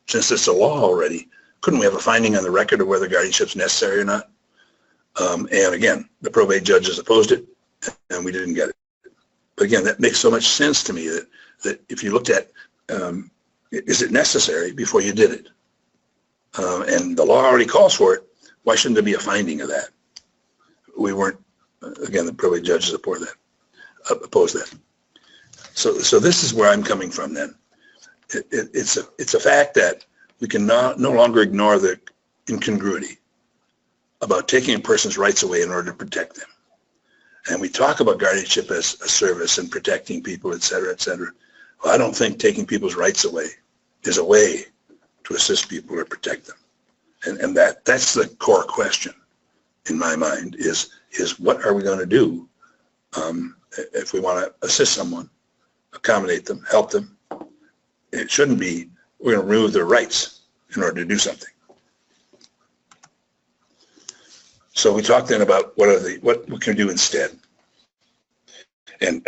since it's a law already, couldn't we have a finding on the record of whether guardianship's necessary or not? And again, the probate judges opposed it, and we didn't get it. But again, that makes so much sense to me that if you looked at, is it necessary before you did it? And the law already calls for it. Why shouldn't there be a finding of that? We weren't, again, the probate judges opposed that. So this is where I'm coming from then. It's a fact that we can no longer ignore the incongruity about taking a person's rights away in order to protect them. And we talk about guardianship as a service and protecting people, et cetera, et cetera. Well, I don't think taking people's rights away is a way to assist people or protect them. And that's the core question in my mind is what are we going to do if we want to assist someone, accommodate them, help them? It shouldn't be we're going to remove their rights in order to do something. So we talked then about what we can do instead. And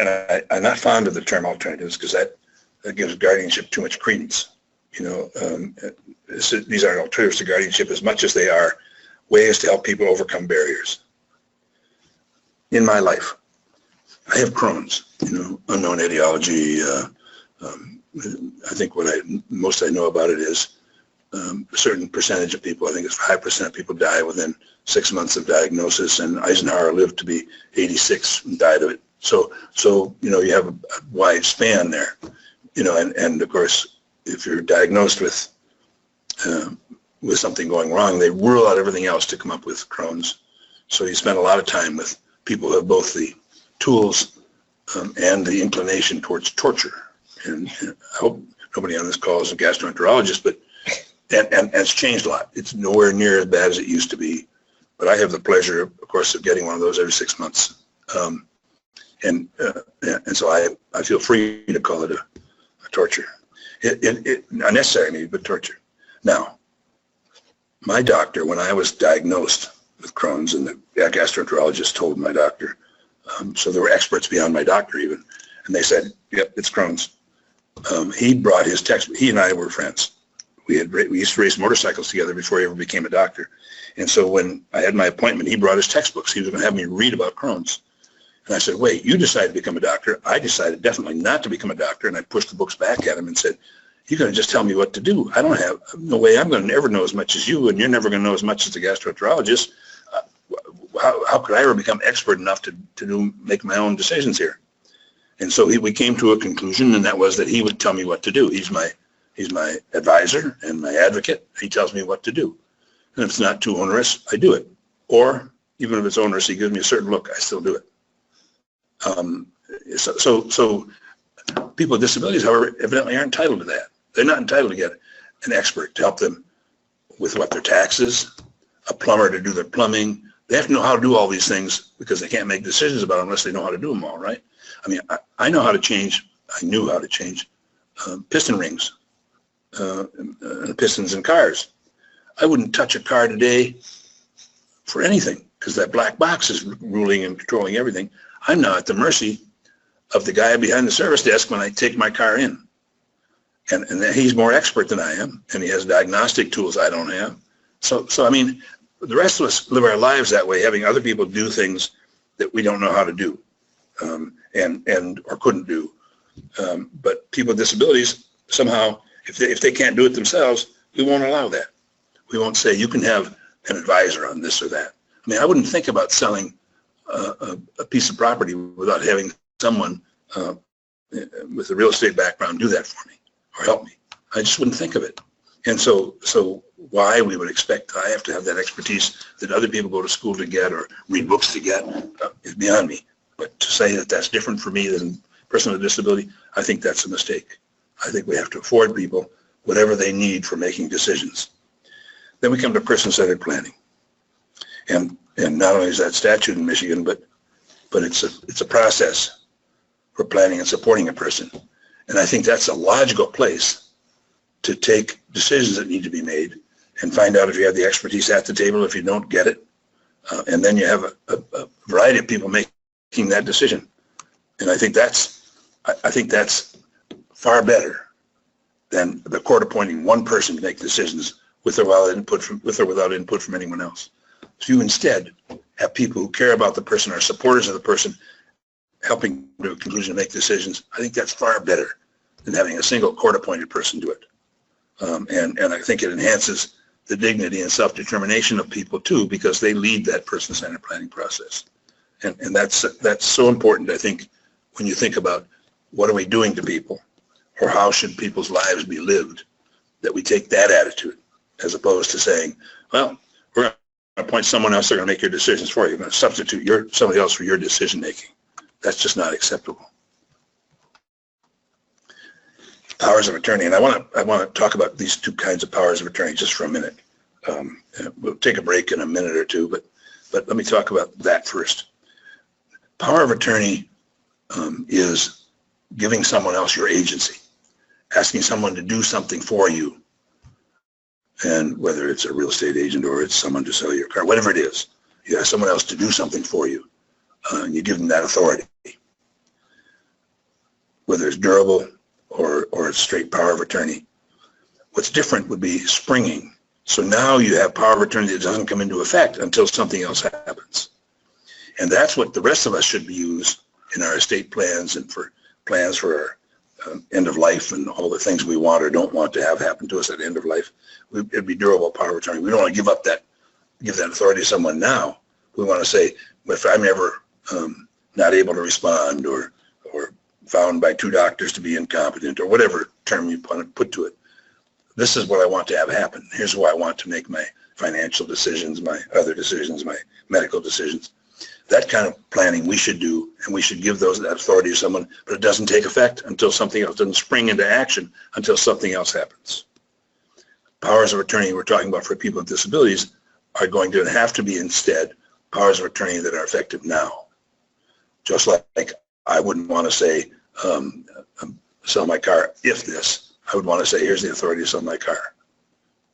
I'm not fond of the term alternatives because that gives guardianship too much credence. You know, these aren't alternatives to guardianship as much as they are ways to help people overcome barriers. In my life, I have Crohn's, you know, unknown etiology. I think most I know about it is a certain percentage of people, I think it's 5% of people die within 6 months of diagnosis, and Eisenhower lived to be 86 and died of it. So you know, you have a wide span there, you know, and of course, if you're diagnosed with something going wrong, they rule out everything else to come up with Crohn's. So you spend a lot of time with people who have both the tools and the inclination towards torture. And I hope nobody on this call is a gastroenterologist, but and it's changed a lot. It's nowhere near as bad as it used to be. But I have the pleasure, of course, of getting one of those every 6 months. And so I feel free to call it a torture. Not necessary maybe, but torture. Now, my doctor, when I was diagnosed with Crohn's, and the gastroenterologist told my doctor, so there were experts beyond my doctor even, and they said, yep, it's Crohn's. He brought his textbook. He and I were friends. We used to race motorcycles together before he ever became a doctor. And so when I had my appointment, he brought his textbooks. He was going to have me read about Crohn's. And I said, wait, you decided to become a doctor. I decided definitely not to become a doctor. And I pushed the books back at him and said, you're going to just tell me what to do. I don't have no way I'm going to ever know as much as you, and you're never going to know as much as the gastroenterologist. How could I ever become expert enough to make my own decisions here? And so we came to a conclusion, and that was that he would tell me what to do. He's my advisor and my advocate. He tells me what to do. And if it's not too onerous, I do it. Or even if it's onerous, he gives me a certain look, I still do it. So people with disabilities, however, evidently aren't entitled to that. They're not entitled to get an expert to help them with what their taxes, a plumber to do their plumbing. They have to know how to do all these things because they can't make decisions about them unless they know how to do them all, right? I mean, I know how to change, I knew how to change piston rings, pistons in cars. I wouldn't touch a car today for anything because that black box is ruling and controlling everything. I'm now at the mercy of the guy behind the service desk when I take my car in. And he's more expert than I am, and he has diagnostic tools I don't have. So I mean, the rest of us live our lives that way, having other people do things that we don't know how to do or couldn't do. But people with disabilities, somehow, if they can't do it themselves, we won't allow that. We won't say, you can have an advisor on this or that. I mean, I wouldn't think about selling a piece of property without having someone with a real estate background do that for me or help me. I just wouldn't think of it. And so why we would expect I have to have that expertise that other people go to school to get or read books to get is beyond me. But to say that that's different for me than a person with a disability, I think that's a mistake. I think we have to afford people whatever they need for making decisions. Then we come to person-centered planning. And not only is that statute in Michigan, but it's a process for planning and supporting a person. And I think that's a logical place to take decisions that need to be made and find out if you have the expertise at the table, if you don't get it. And then you have a variety of people making that decision. And I think that's far better than the court appointing one person to make decisions with or without input from anyone else. If you instead have people who care about the person, are supporters of the person, helping to a conclusion to make decisions, I think that's far better than having a single court-appointed person do it. And I think it enhances the dignity and self-determination of people too, because they lead that person-centered planning process. And that's so important, I think, when you think about what are we doing to people, or how should people's lives be lived, that we take that attitude, as opposed to saying, well, we're going to appoint someone else, they're going to make your decisions for you. You're going to substitute somebody else for your decision-making. That's just not acceptable. Powers of attorney, and I want to talk about these two kinds of powers of attorney just for a minute. We'll take a break in a minute or two, but let me talk about that first. Power of attorney is giving someone else your agency, asking someone to do something for you, and whether it's a real estate agent or it's someone to sell your car, whatever it is, you ask someone else to do something for you, and you give them that authority. Whether it's durable or it's straight power of attorney. What's different would be springing. So now you have power of attorney that doesn't come into effect until something else happens. And that's what the rest of us should use in our estate plans and for plans for our end of life and all the things we want or don't want to have happen to us at the end of life. It'd be durable power of attorney. We don't want to give that authority to someone now. We want to say, if I'm ever not able to respond or found by 2 doctors to be incompetent or whatever term you put to it, this is what I want to have happen. Here's what I want to make my financial decisions, my other decisions, my medical decisions. That kind of planning we should do, and we should give that authority to someone, but it doesn't take effect until something else, doesn't spring into action until something else happens. Powers of attorney we're talking about for people with disabilities are going to have to be instead powers of attorney that are effective now. Just like I wouldn't want to say, sell my car if this. I would want to say, here's the authority to sell my car,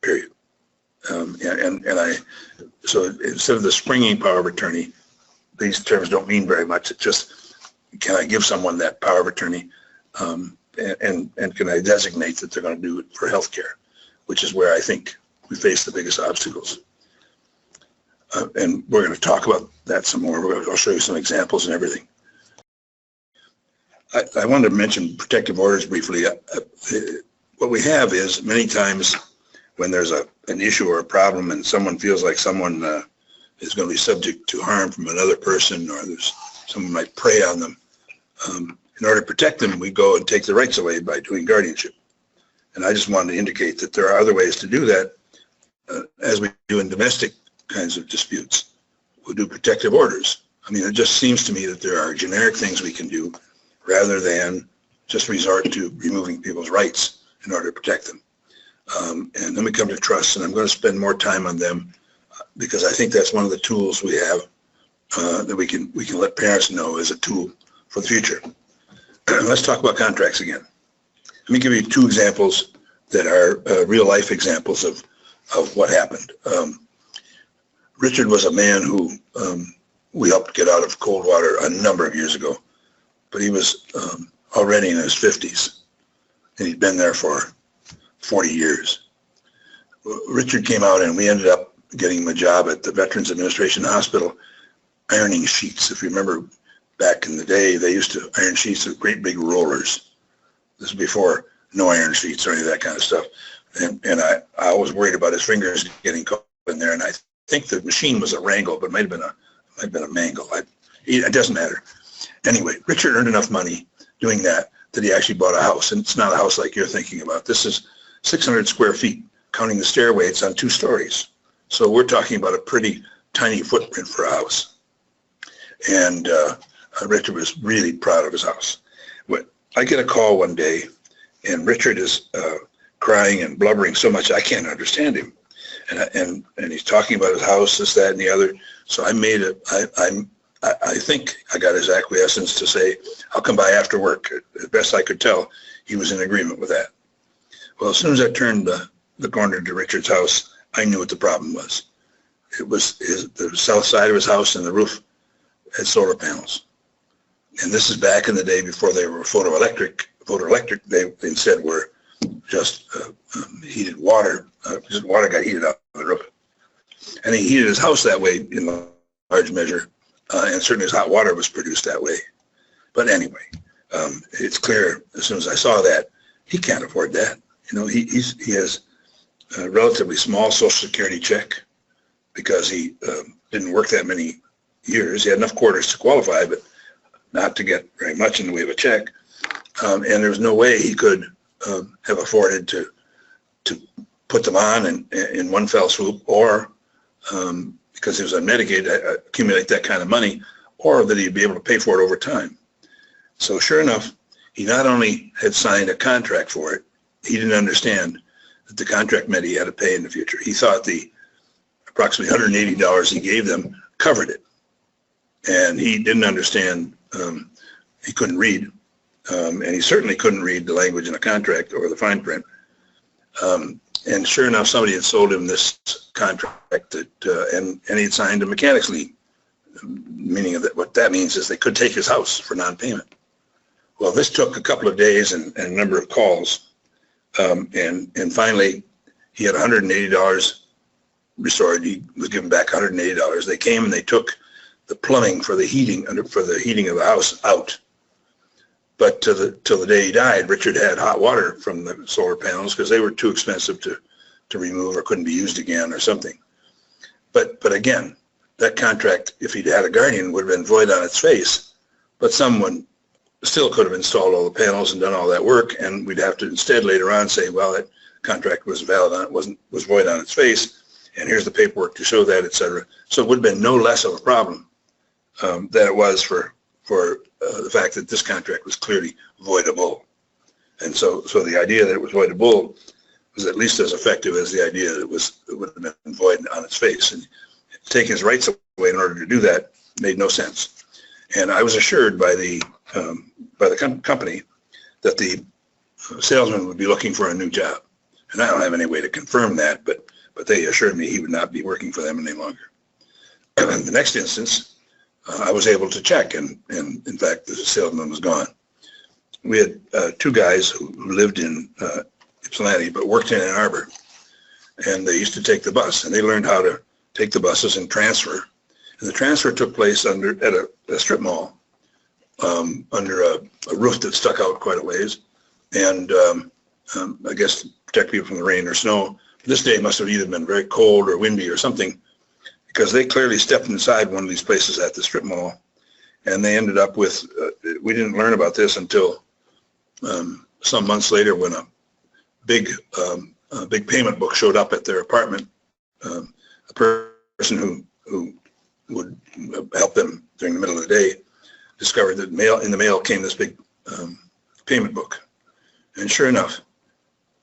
period. So instead of the springing power of attorney, these terms don't mean very much. It's just, can I give someone that power of attorney, and can I designate that they're going to do it for healthcare, which is where I think we face the biggest obstacles. And we're going to talk about that some more. I'll show you some examples and everything. I wanted to mention protective orders briefly. What we have is many times when there's an issue or a problem and someone feels like someone is going to be subject to harm from another person, or someone might prey on them, in order to protect them, we go and take the rights away by doing guardianship. And I just wanted to indicate that there are other ways to do that, as we do in domestic kinds of disputes. We'll do protective orders. I mean, it just seems to me that there are generic things we can do rather than just resort to removing people's rights in order to protect them. And then we come to trusts, and I'm going to spend more time on them because I think that's one of the tools we have that we can let parents know as a tool for the future. Let's talk about contracts again. Let me give you 2 examples that are real life examples of what happened. Richard was a man who we helped get out of cold water a number of years ago, but he was already in his 50s, and he'd been there for 40 years. Richard came out, and we ended up getting him a job at the Veterans Administration Hospital ironing sheets. If you remember back in the day, they used to iron sheets with great big rollers. This is before no iron sheets or any of that kind of stuff. And I was worried about his fingers getting caught in there, and I think the machine was a wrangle, but it might have been a mangle. It doesn't matter. Anyway, Richard earned enough money doing that he actually bought a house, and it's not a house like you're thinking about. This is 600 square feet counting the stair weights on 2 stories. So we're talking about a pretty tiny footprint for a house. And Richard was really proud of his house. I get a call one day, and Richard is crying and blubbering so much I can't understand him. And he's talking about his house, this, that, and the other. So I think I got his acquiescence to say, I'll come by after work. As best I could tell, he was in agreement with that. Well, as soon as I turned the corner to Richard's house, I knew what the problem was. It was the south side of his house, and the roof had solar panels. And this is back in the day before they were photoelectric. They instead were just heated water. Just water got heated up on the roof. And he heated his house that way in large measure. And certainly his hot water was produced that way. But anyway, it's clear as soon as I saw that, he can't afford that. You know, he has a relatively small Social Security check because he didn't work that many years. He had enough quarters to qualify, but not to get very much in the way of a check. And there was no way he could have afforded to put them on in one fell swoop, or because he was unmedicated, accumulate that kind of money, or that he'd be able to pay for it over time. So sure enough, he not only had signed a contract for it, he didn't understand that the contract meant he had to pay in the future. He thought the approximately $180 he gave them covered it. And he didn't understand, he couldn't read, and he certainly couldn't read the language in a contract or the fine print. And sure enough, somebody had sold him this contract and he had signed a mechanics lien, meaning that what that means is they could take his house for non-payment. Well, this took a couple of days and a number of calls, and finally he had $180 restored. He was given back $180. They came and they took the plumbing for the heating of the house out. But till the day he died, Richard had hot water from the solar panels because they were too expensive to remove or couldn't be used again or something. But again, that contract, if he'd had a guardian, would have been void on its face. But someone still could have installed all the panels and done all that work, and we'd have to instead later on say, well, that contract was valid on it, was void on its face, and here's the paperwork to show that, etc. So it would have been no less of a problem than it was for the fact that this contract was clearly voidable. And so the idea that it was voidable was at least as effective as the idea that it would have been void on its face. And taking his rights away in order to do that made no sense. And I was assured by the company that the salesman would be looking for a new job. And I don't have any way to confirm that, but they assured me he would not be working for them any longer. In the next instance, I was able to check, and in fact, the salesman was gone. We had 2 guys who lived in Ypsilanti but worked in Ann Arbor, and they used to take the bus, and they learned how to take the buses and transfer. And the transfer took place at a strip mall under a roof that stuck out quite a ways, and I guess to protect people from the rain or snow. This day must have either been very cold or windy or something, because they clearly stepped inside one of these places at the strip mall, and they ended up with, we didn't learn about this until some months later when a big payment book showed up at their apartment. A person who would help them during the middle of the day discovered that in the mail came this big payment book. And sure enough,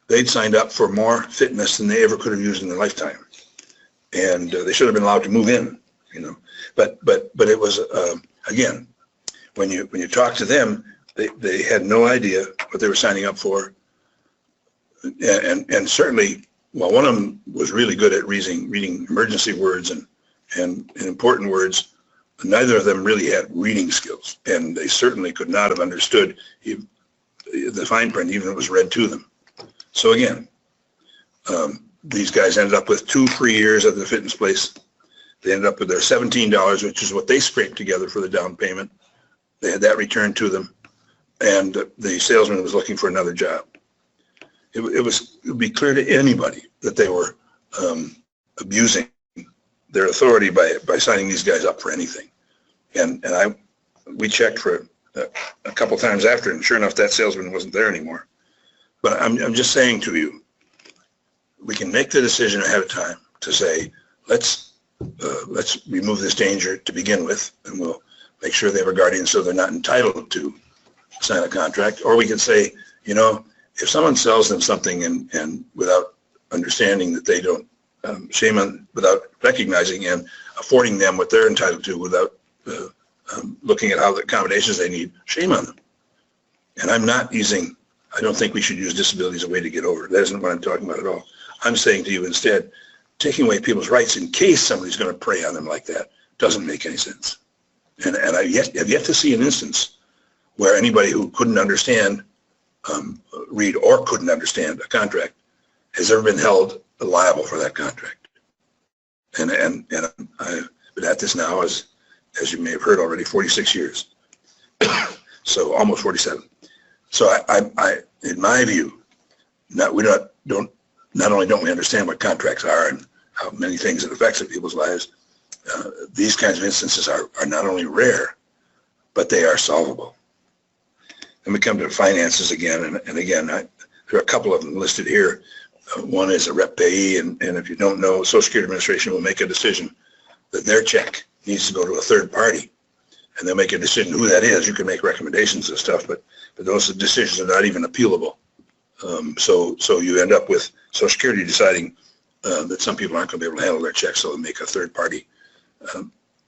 they'd signed up for more fitness than they ever could have used in their lifetime. And they should have been allowed to move in, you know. But it was, again, when you talk to them, they had no idea what they were signing up for. And certainly, well, one of them was really good at reading emergency words and important words. Neither of them really had reading skills, and they certainly could not have understood the fine print, even if it was read to them. So again, these guys ended up with 2 free years at the fitness place. They ended up with their $17, which is what they scraped together for the down payment. They had that returned to them, and the salesman was looking for another job. It would be clear to anybody that they were abusing their authority by signing these guys up for anything. And we checked for a couple times after, and sure enough, that salesman wasn't there anymore. But I'm just saying to you, we can make the decision ahead of time to say, let's remove this danger to begin with, and we'll make sure they have a guardian so they're not entitled to sign a contract. Or we can say, you know, if someone sells them something and without understanding that they don't, shame on, without recognizing and affording them what they're entitled to without looking at how the accommodations they need, shame on them. And I'm not using, I don't think we should use disability as a way to get over it. That isn't what I'm talking about at all. I'm saying to you instead, taking away people's rights in case somebody's going to prey on them like that doesn't make any sense. And I have yet to see an instance where anybody who couldn't understand, read or couldn't understand a contract has ever been held liable for that contract. And I've been at this now, as you may have heard already, 46 years. So almost 47. So I in my view, not only don't we understand what contracts are and how many things it affects in people's lives, these kinds of instances are not only rare, but they are solvable. Then we come to finances again, and again, there are a couple of them listed here. One is a rep payee, and if you don't know, Social Security Administration will make a decision that their check needs to go to a third party, and they'll make a decision who that is. You can make recommendations and stuff, but those decisions are not even appealable. So you end up with Social Security deciding that some people aren't going to be able to handle their checks, so they'll make a third party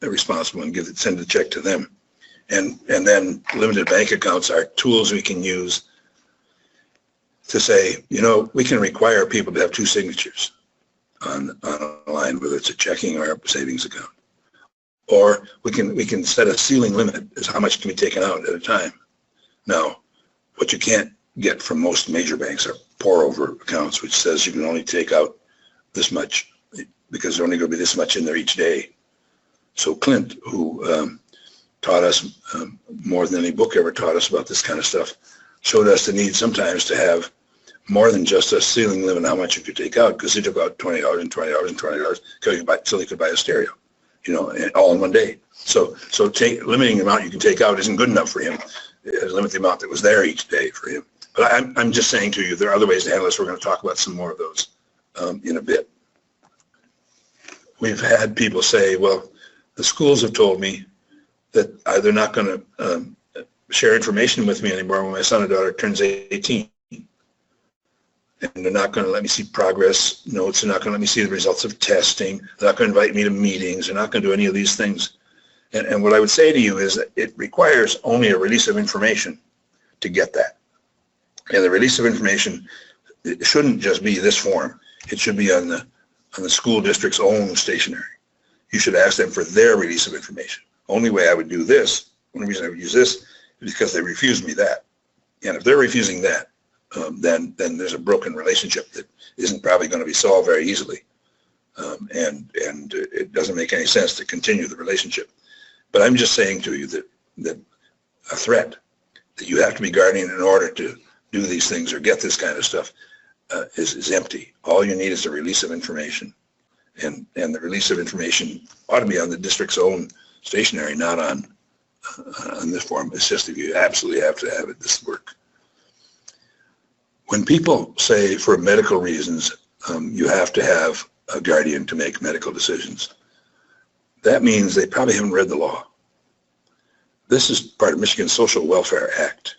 responsible and send the check to them. And then limited bank accounts are tools we can use to say, you know, we can require people to have two signatures on a line, whether it's a checking or a savings account. Or we can set a ceiling limit as how much can be taken out at a time. Now, what you can't get from most major banks are pour-over accounts, which says you can only take out this much because there's only going to be this much in there each day. So Clint, who taught us more than any book ever taught us about this kind of stuff, showed us the need sometimes to have more than just a ceiling limit on how much you could take out, because he took out $20 and $20 and $20 until he could buy a stereo, you know, all in one day. So limiting the amount you can take out isn't good enough for him. Limit the amount that was there each day for him. But I'm just saying to you, there are other ways to handle this. We're going to talk about some more of those in a bit. We've had people say, well, the schools have told me that they're not going to share information with me anymore when my son or daughter turns 18. And they're not going to let me see progress notes. They're not going to let me see the results of testing. They're not going to invite me to meetings. They're not going to do any of these things. And what I would say to you is that it requires only a release of information to get that. And the release of information, it shouldn't just be this form. It should be on the school district's own stationery. You should ask them for their release of information. Only way I would do this, only reason I would use this, is because they refused me that. And if they're refusing that, then there's a broken relationship that isn't probably going to be solved very easily. And it doesn't make any sense to continue the relationship. But I'm just saying to you that a threat that you have to be guardian in order to do these things or get this kind of stuff is empty. All you need is a release of information. And the release of information ought to be on the district's own stationery, not on this form. It's just if you absolutely have to have it, this work. When people say for medical reasons you have to have a guardian to make medical decisions, that means they probably haven't read the law. This is part of Michigan's Social Welfare Act.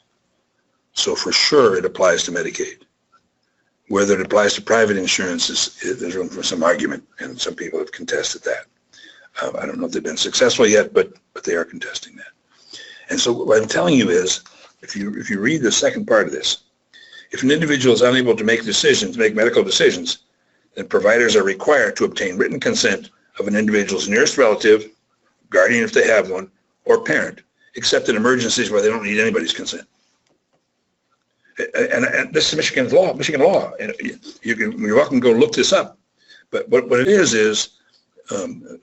So for sure it applies to Medicaid. Whether it applies to private insurance, there's room for some argument, and some people have contested that. I don't know if they've been successful yet, but they are contesting that. And so what I'm telling you is, if you read the second part of this, if an individual is unable to make medical decisions, then providers are required to obtain written consent of an individual's nearest relative, guardian if they have one, or parent, except in emergencies where they don't need anybody's consent. And this is Michigan law. And you're welcome to go look this up. But what it is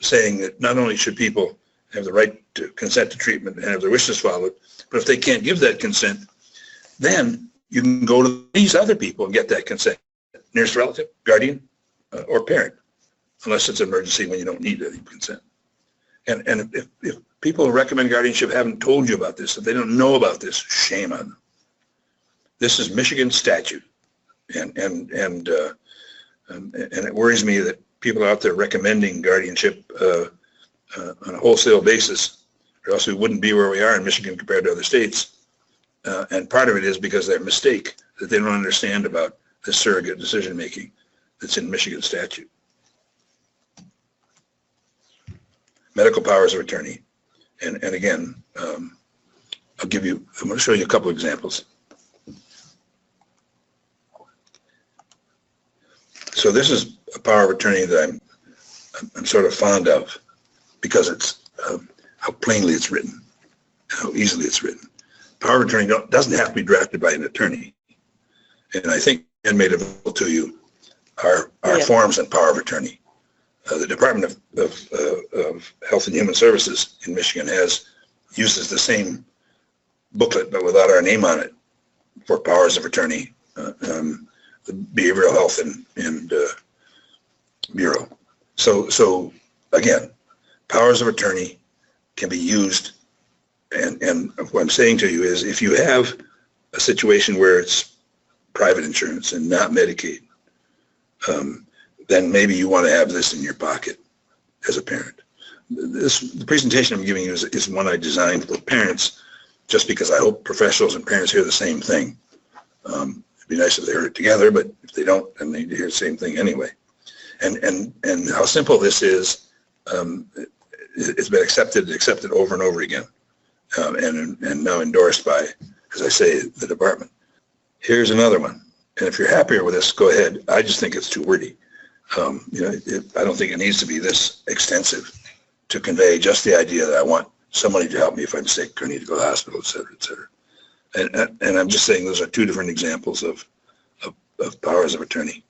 saying that not only should people have the right to consent to treatment and have their wishes followed, but if they can't give that consent, then you can go to these other people and get that consent, nearest relative, guardian, or parent, unless it's an emergency when you don't need any consent. And if people who recommend guardianship haven't told you about this, if they don't know about this, shame on them. This is Michigan statute, and And it worries me that people are out there recommending guardianship on a wholesale basis, or else we wouldn't be where we are in Michigan compared to other states. And part of it is because of their mistake that they don't understand about the surrogate decision making that's in Michigan statute. Medical powers of attorney. And again, I'm going to show you a couple examples. So this is a power of attorney that I'm sort of fond of because it's how plainly it's written, how easily it's written. Power of attorney doesn't have to be drafted by an attorney. And I think Ken made available to you our forms and power of attorney. The Department of Health and Human Services in Michigan uses the same booklet but without our name on it for powers of attorney, the Behavioral Health and Bureau. So again, powers of attorney can be used, and what I'm saying to you is if you have a situation where it's private insurance and not Medicaid, then maybe you want to have this in your pocket as a parent. The presentation I'm giving you is one I designed for parents just because I hope professionals and parents hear the same thing. It'd be nice if they heard it together, but if they don't, then they hear the same thing anyway. And how simple this is, it's been accepted over and over again, and now endorsed by, as I say, the department. Here's another one. And if you're happier with this, go ahead. I just think it's too wordy. I don't think it needs to be this extensive to convey just the idea that I want somebody to help me if I'm sick or need to go to the hospital, et cetera, et cetera. And I'm just saying those are two different examples of powers of attorney.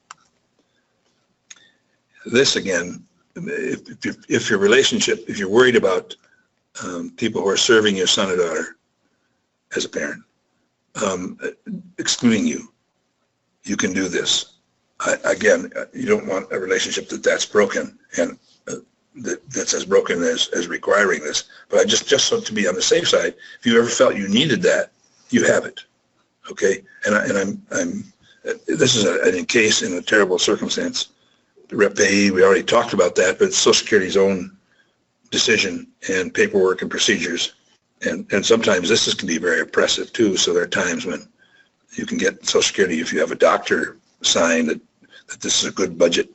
This again, if your relationship, if you're worried about people who are serving your son or daughter as a parent, excluding you, you can do this. Again, you don't want a relationship that's broken and that's as broken as requiring this. But just so to be on the safe side, if you ever felt you needed that, you have it. Okay, and this is a case in a terrible circumstance. The rep payee, we already talked about that, but it's Social Security's own decision and paperwork and procedures. And sometimes this can be very oppressive too. So there are times when you can get Social Security if you have a doctor sign that this is a good budget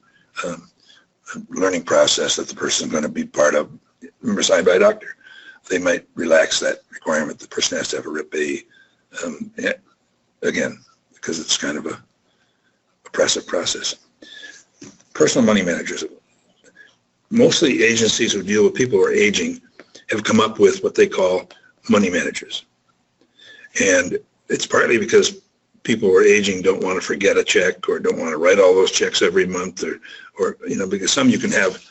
learning process that the person is going to be part of, remember, signed by a doctor. They might relax that requirement. The person has to have a rep payee, again, because it's kind of a oppressive process. Personal money managers. Mostly agencies who deal with people who are aging have come up with what they call money managers. And it's partly because people who are aging don't want to forget a check or don't want to write all those checks every month or because some you can have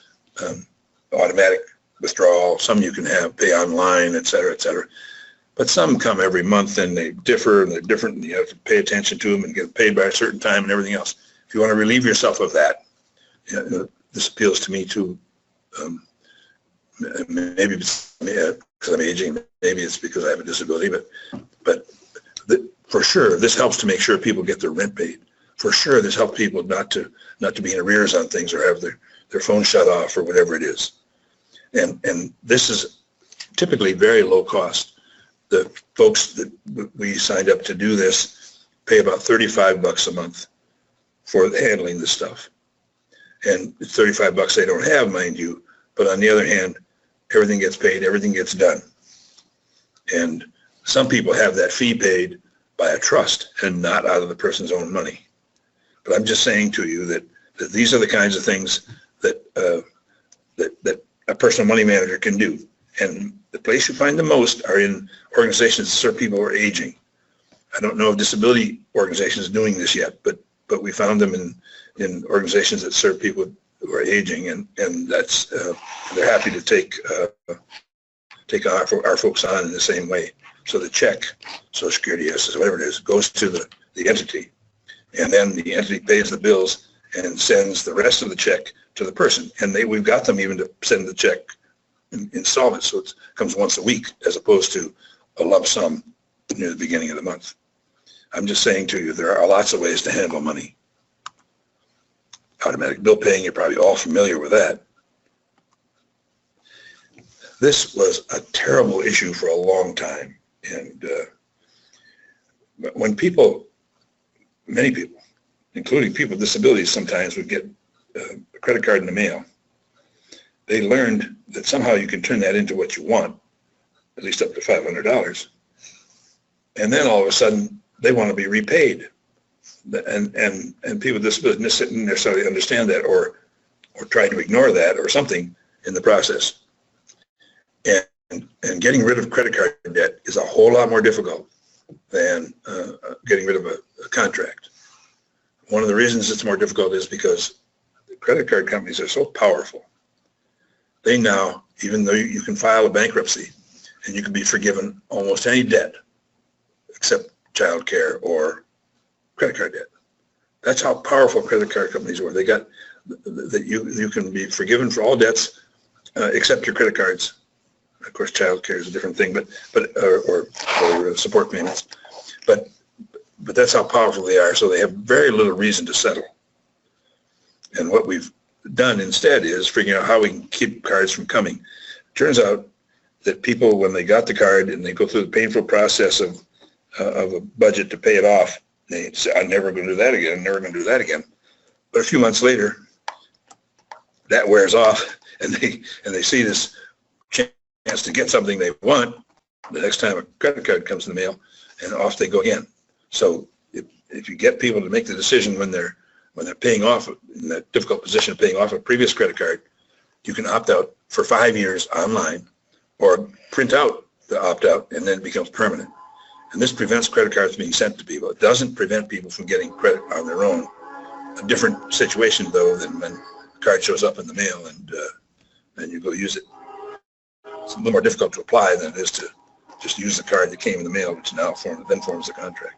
automatic withdrawal, some you can have pay online, et cetera, et cetera. But some come every month and they differ and they're different and you have to pay attention to them and get paid by a certain time and everything else. If you want to relieve yourself of that, this appeals to me too. Maybe it's because I'm aging, maybe it's because I have a disability, but for sure, this helps to make sure people get their rent paid. For sure, this helps people not to be in arrears on things or have their phone shut off or whatever it is. And this is typically very low cost. The folks that we signed up to do this pay about $35 a month for handling this stuff. And it's $35 they don't have, mind you, but on the other hand, everything gets paid, everything gets done. And some people have that fee paid by a trust and not out of the person's own money. But I'm just saying to you that these are the kinds of things that a personal money manager can do. And the place you find the most are in organizations that serve people who are aging. I don't know if disability organizations are doing this yet, but we found them in organizations that serve people who are aging, and that's they're happy to take our folks on in the same way. So the check, Social Security, whatever it is, goes to the entity, and then the entity pays the bills and sends the rest of the check to the person. And we've got them even to send the check in installments, so it comes once a week as opposed to a lump sum near the beginning of the month. I'm just saying to you, there are lots of ways to handle money. automatic bill paying. You're probably all familiar with that. This was a terrible issue for a long time. And when people, many people, including people with disabilities, sometimes would get a credit card in the mail, they learned that somehow you can turn that into what you want, at least up to $500. And then all of a sudden, they want to be repaid. And people with disabilities didn't necessarily understand that or try to ignore that or something in the process. And getting rid of credit card debt is a whole lot more difficult than getting rid of a contract. One of the reasons it's more difficult is because the credit card companies are so powerful. They now, even though you can file a bankruptcy and you can be forgiven almost any debt except child care or credit card debt. That's how powerful credit card companies were. They got that you can be forgiven for all debts except your credit cards. Of course, child care is a different thing, or support payments. But that's how powerful they are. So they have very little reason to settle. And what we've done instead is figuring out how we can keep cards from coming. It turns out that people, when they got the card and they go through the painful process of a budget to pay it off, they say, I'm never going to do that again. I'm never going to do that again. But a few months later, that wears off, and they see this chance to get something they want the next time a credit card comes in the mail, and off they go again. So if you get people to make the decision when they're paying off, in that difficult position of paying off a previous credit card, you can opt out for 5 years online or print out the opt-out, and then it becomes permanent. And this prevents credit cards being sent to people. It doesn't prevent people from getting credit on their own. A different situation, though, than when the card shows up in the mail and you go use it. It's a little more difficult to apply than it is to just use the card that came in the mail, which now forms the contract.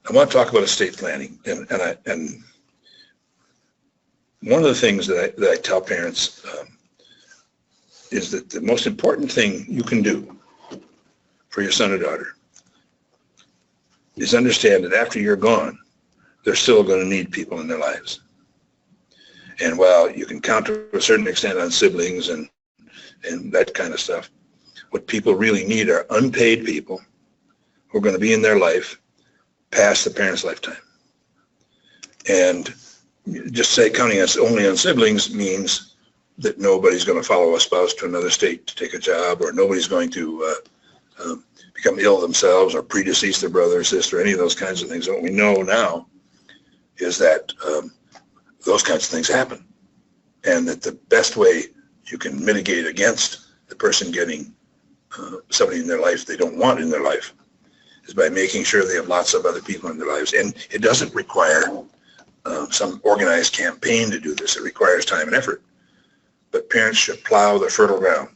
I want to talk about estate planning, and one of the things that I tell parents is that the most important thing you can do for your son or daughter is understand that after you're gone, they're still going to need people in their lives. And while you can count to a certain extent on siblings and that kind of stuff, what people really need are unpaid people who are going to be in their life past the parent's lifetime. And just say counting us only on siblings means that nobody's going to follow a spouse to another state to take a job, or nobody's going to become ill themselves or predecease their brother or sister, any of those kinds of things. What we know now is that those kinds of things happen, and that the best way you can mitigate against the person getting somebody in their life they don't want in their life is by making sure they have lots of other people in their lives. And it doesn't require some organized campaign to do this. It requires time and effort. But parents should plow the fertile ground.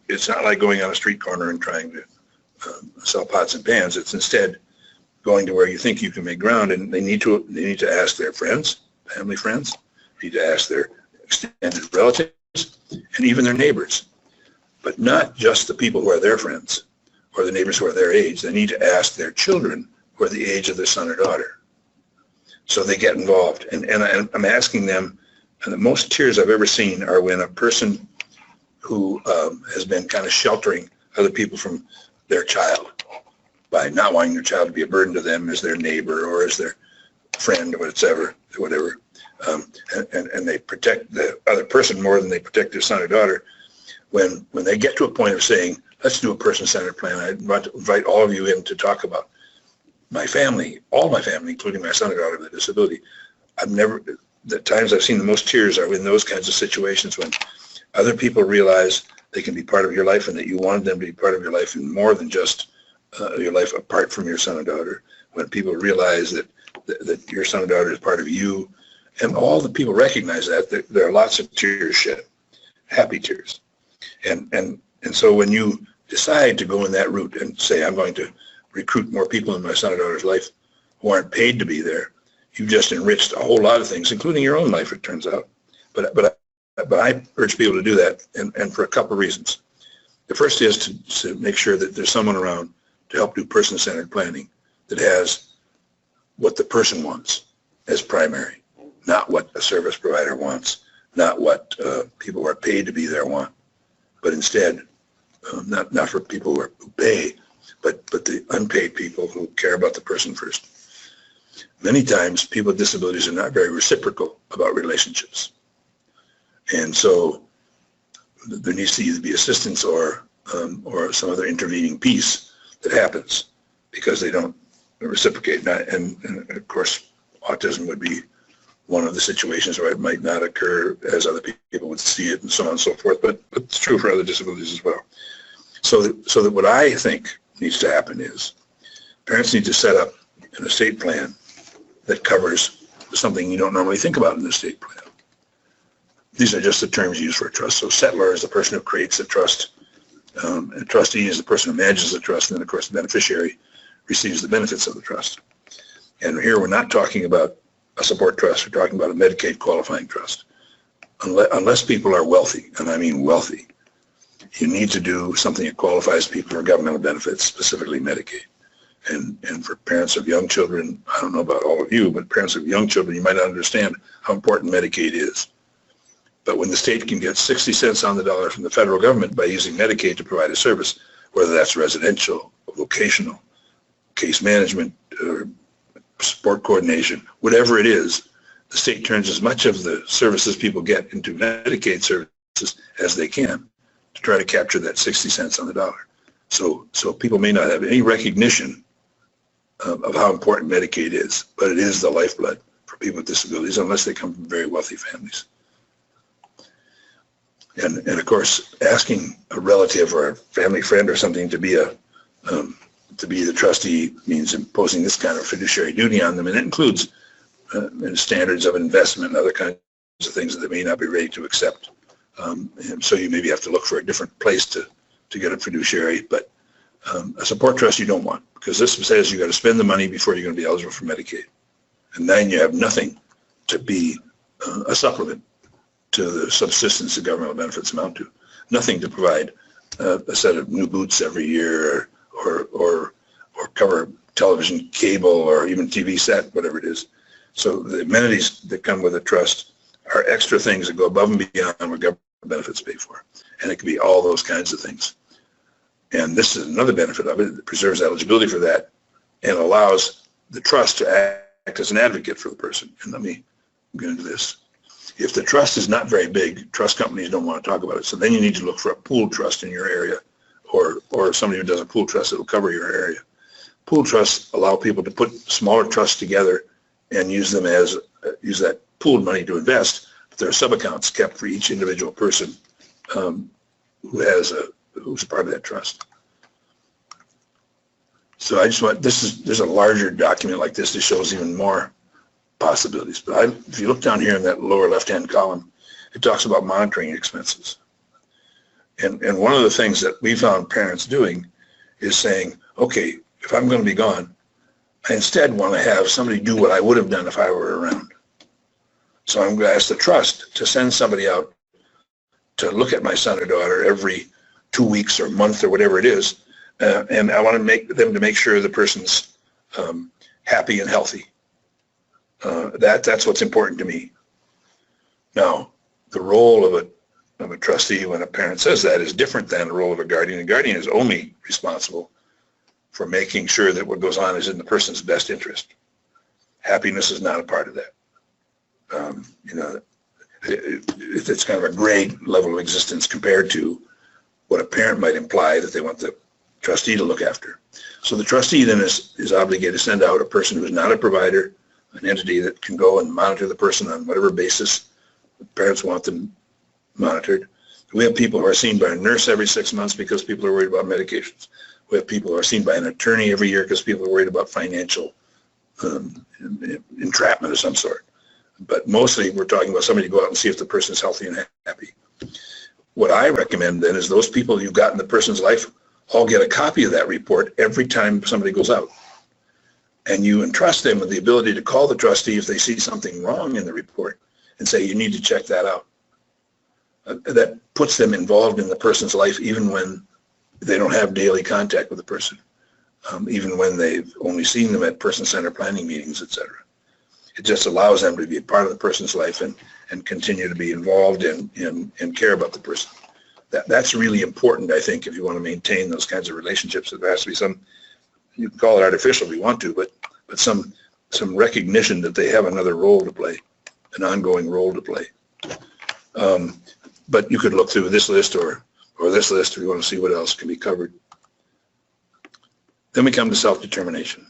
It's not like going on a street corner and trying to sell pots and pans. It's instead going to where you think you can make ground, and they need to ask their friends, family friends, need to ask their extended relatives, and even their neighbors. But not just the people who are their friends or the neighbors who are their age. They need to ask their children who are the age of their son or daughter. So they get involved. And I'm asking them, and the most tears I've ever seen are when a person who has been kind of sheltering other people from their child by not wanting their child to be a burden to them as their neighbor or as their friend or whatever, and they protect the other person more than they protect their son or daughter. When they get to a point of saying, let's do a person-centered plan, I want to invite all of you in to talk about my family, all my family, including my son or daughter with a disability. The times I've seen the most tears are in those kinds of situations when other people realize they can be part of your life and that you wanted them to be part of your life in more than just your life apart from your son or daughter. When people realize that your son or daughter is part of you, and all the people recognize that, there are lots of tears shed, happy tears. And so when you decide to go in that route and say, I'm going to recruit more people in my son or daughter's life who aren't paid to be there, you've just enriched a whole lot of things, including your own life, it turns out. But I urge people to do that, and for a couple of reasons. The first is to make sure that there's someone around to help do person-centered planning that has what the person wants as primary, not what a service provider wants, not what people who are paid to be there want, but instead, not for people who pay, but the unpaid people who care about the person first. Many times, people with disabilities are not very reciprocal about relationships. And so there needs to either be assistance or some other intervening piece that happens because they don't reciprocate. And of course, autism would be one of the situations where it might not occur as other people would see it and so on and so forth, but it's true for other disabilities as well. So that what I think needs to happen is parents need to set up an estate plan that covers something you don't normally think about in the estate plan. These are just the terms used for a trust. So settlor is the person who creates the trust. A trustee is the person who manages the trust, and then of course the beneficiary receives the benefits of the trust. And here we're not talking about a support trust, we're talking about a Medicaid qualifying trust. Unless people are wealthy, and I mean wealthy, you need to do something that qualifies people for governmental benefits, specifically Medicaid. And for parents of young children, I don't know about all of you, but parents of young children, you might not understand how important Medicaid is. But when the state can get 60 cents on the dollar from the federal government by using Medicaid to provide a service, whether that's residential, vocational, case management, or support coordination, whatever it is, the state turns as much of the services people get into Medicaid services as they can to try to capture that 60 cents on the dollar. So people may not have any recognition of how important Medicaid is, but it is the lifeblood for people with disabilities unless they come from very wealthy families. And of course, asking a relative or a family friend or something to be the trustee means imposing this kind of fiduciary duty on them, and it includes standards of investment and other kinds of things that they may not be ready to accept. And so you maybe have to look for a different place to get a fiduciary, but a support trust you don't want, because this says you got to spend the money before you're going to be eligible for Medicaid, and then you have nothing to be a supplement to the subsistence that governmental benefits amount to, nothing to provide a set of new boots every year or cover television, cable, or even TV set, whatever it is. So the amenities that come with a trust are extra things that go above and beyond what government benefits pay for, and it can be all those kinds of things. And this is another benefit of it. It preserves eligibility for that and allows the trust to act as an advocate for the person. And let me get into this. If the trust is not very big, trust companies don't want to talk about it. So then you need to look for a pooled trust in your area, or somebody who does a pooled trust that will cover your area. Pooled trusts allow people to put smaller trusts together and use that pooled money to invest. But there are sub-accounts kept for each individual person who's a part of that trust. So I just want, there's a larger document like this that shows even more possibilities. But if you look down here in that lower left-hand column, it talks about monitoring expenses. And one of the things that we found parents doing is saying, okay, if I'm going to be gone, I instead want to have somebody do what I would have done if I were around. So I'm going to ask the trust to send somebody out to look at my son or daughter every 2 weeks or month or whatever it is, and I want to make them to make sure the person's happy and healthy. That's what's important to me. Now, the role of a trustee when a parent says that is different than the role of a guardian. A guardian is only responsible for making sure that what goes on is in the person's best interest. Happiness is not a part of that. It's kind of a gray level of existence compared to what a parent might imply that they want the trustee to look after. So the trustee then is obligated to send out a person who is not a provider, an entity that can go and monitor the person on whatever basis the parents want them monitored. We have people who are seen by a nurse every 6 months because people are worried about medications. We have people who are seen by an attorney every year because people are worried about financial entrapment of some sort. But mostly we're talking about somebody to go out and see if the person is healthy and happy. What I recommend then is those people you've got in the person's life all get a copy of that report every time somebody goes out. And you entrust them with the ability to call the trustee if they see something wrong in the report and say, you need to check that out. That puts them involved in the person's life even when they don't have daily contact with the person. even when they've only seen them at person-centered planning meetings, etc. It just allows them to be a part of the person's life and continue to be involved and care about the person. That's really important, I think, if you want to maintain those kinds of relationships. There has to be some, you can call it artificial if you want to, but some recognition that they have another role to play, an ongoing role to play. But you could look through this list or this list if you want to see what else can be covered. Then we come to self-determination.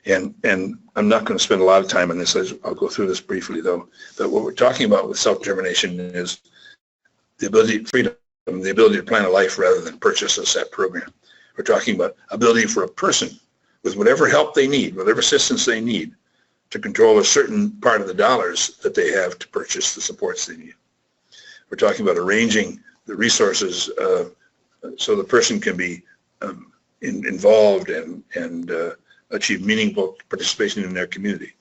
And I'm not going to spend a lot of time on this. I'll go through this briefly, though. But what we're talking about with self-determination is the ability, freedom, the ability to plan a life rather than purchase a set program. We're talking about ability for a person with whatever help they need, whatever assistance they need, to control a certain part of the dollars that they have to purchase the supports they need. We're talking about arranging the resources so the person can be involved and achieve meaningful participation in their community.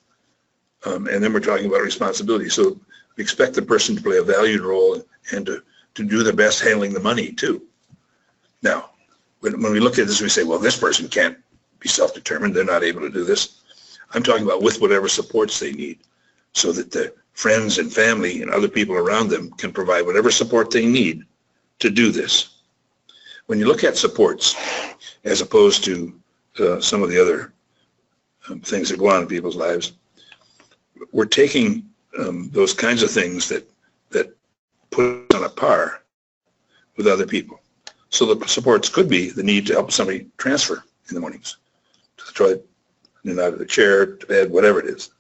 And then we're talking about responsibility. So we expect the person to play a valued role and to do their best handling the money too. Now, when we look at this, we say, well, this person can't be self-determined. They're not able to do this. I'm talking about with whatever supports they need so that the friends and family and other people around them can provide whatever support they need to do this. When you look at supports, as opposed to some of the other things that go on in people's lives, we're taking those kinds of things that put us on a par with other people. So the supports could be the need to help somebody transfer in the mornings to the toilet, and out of the chair, to bed, whatever it is.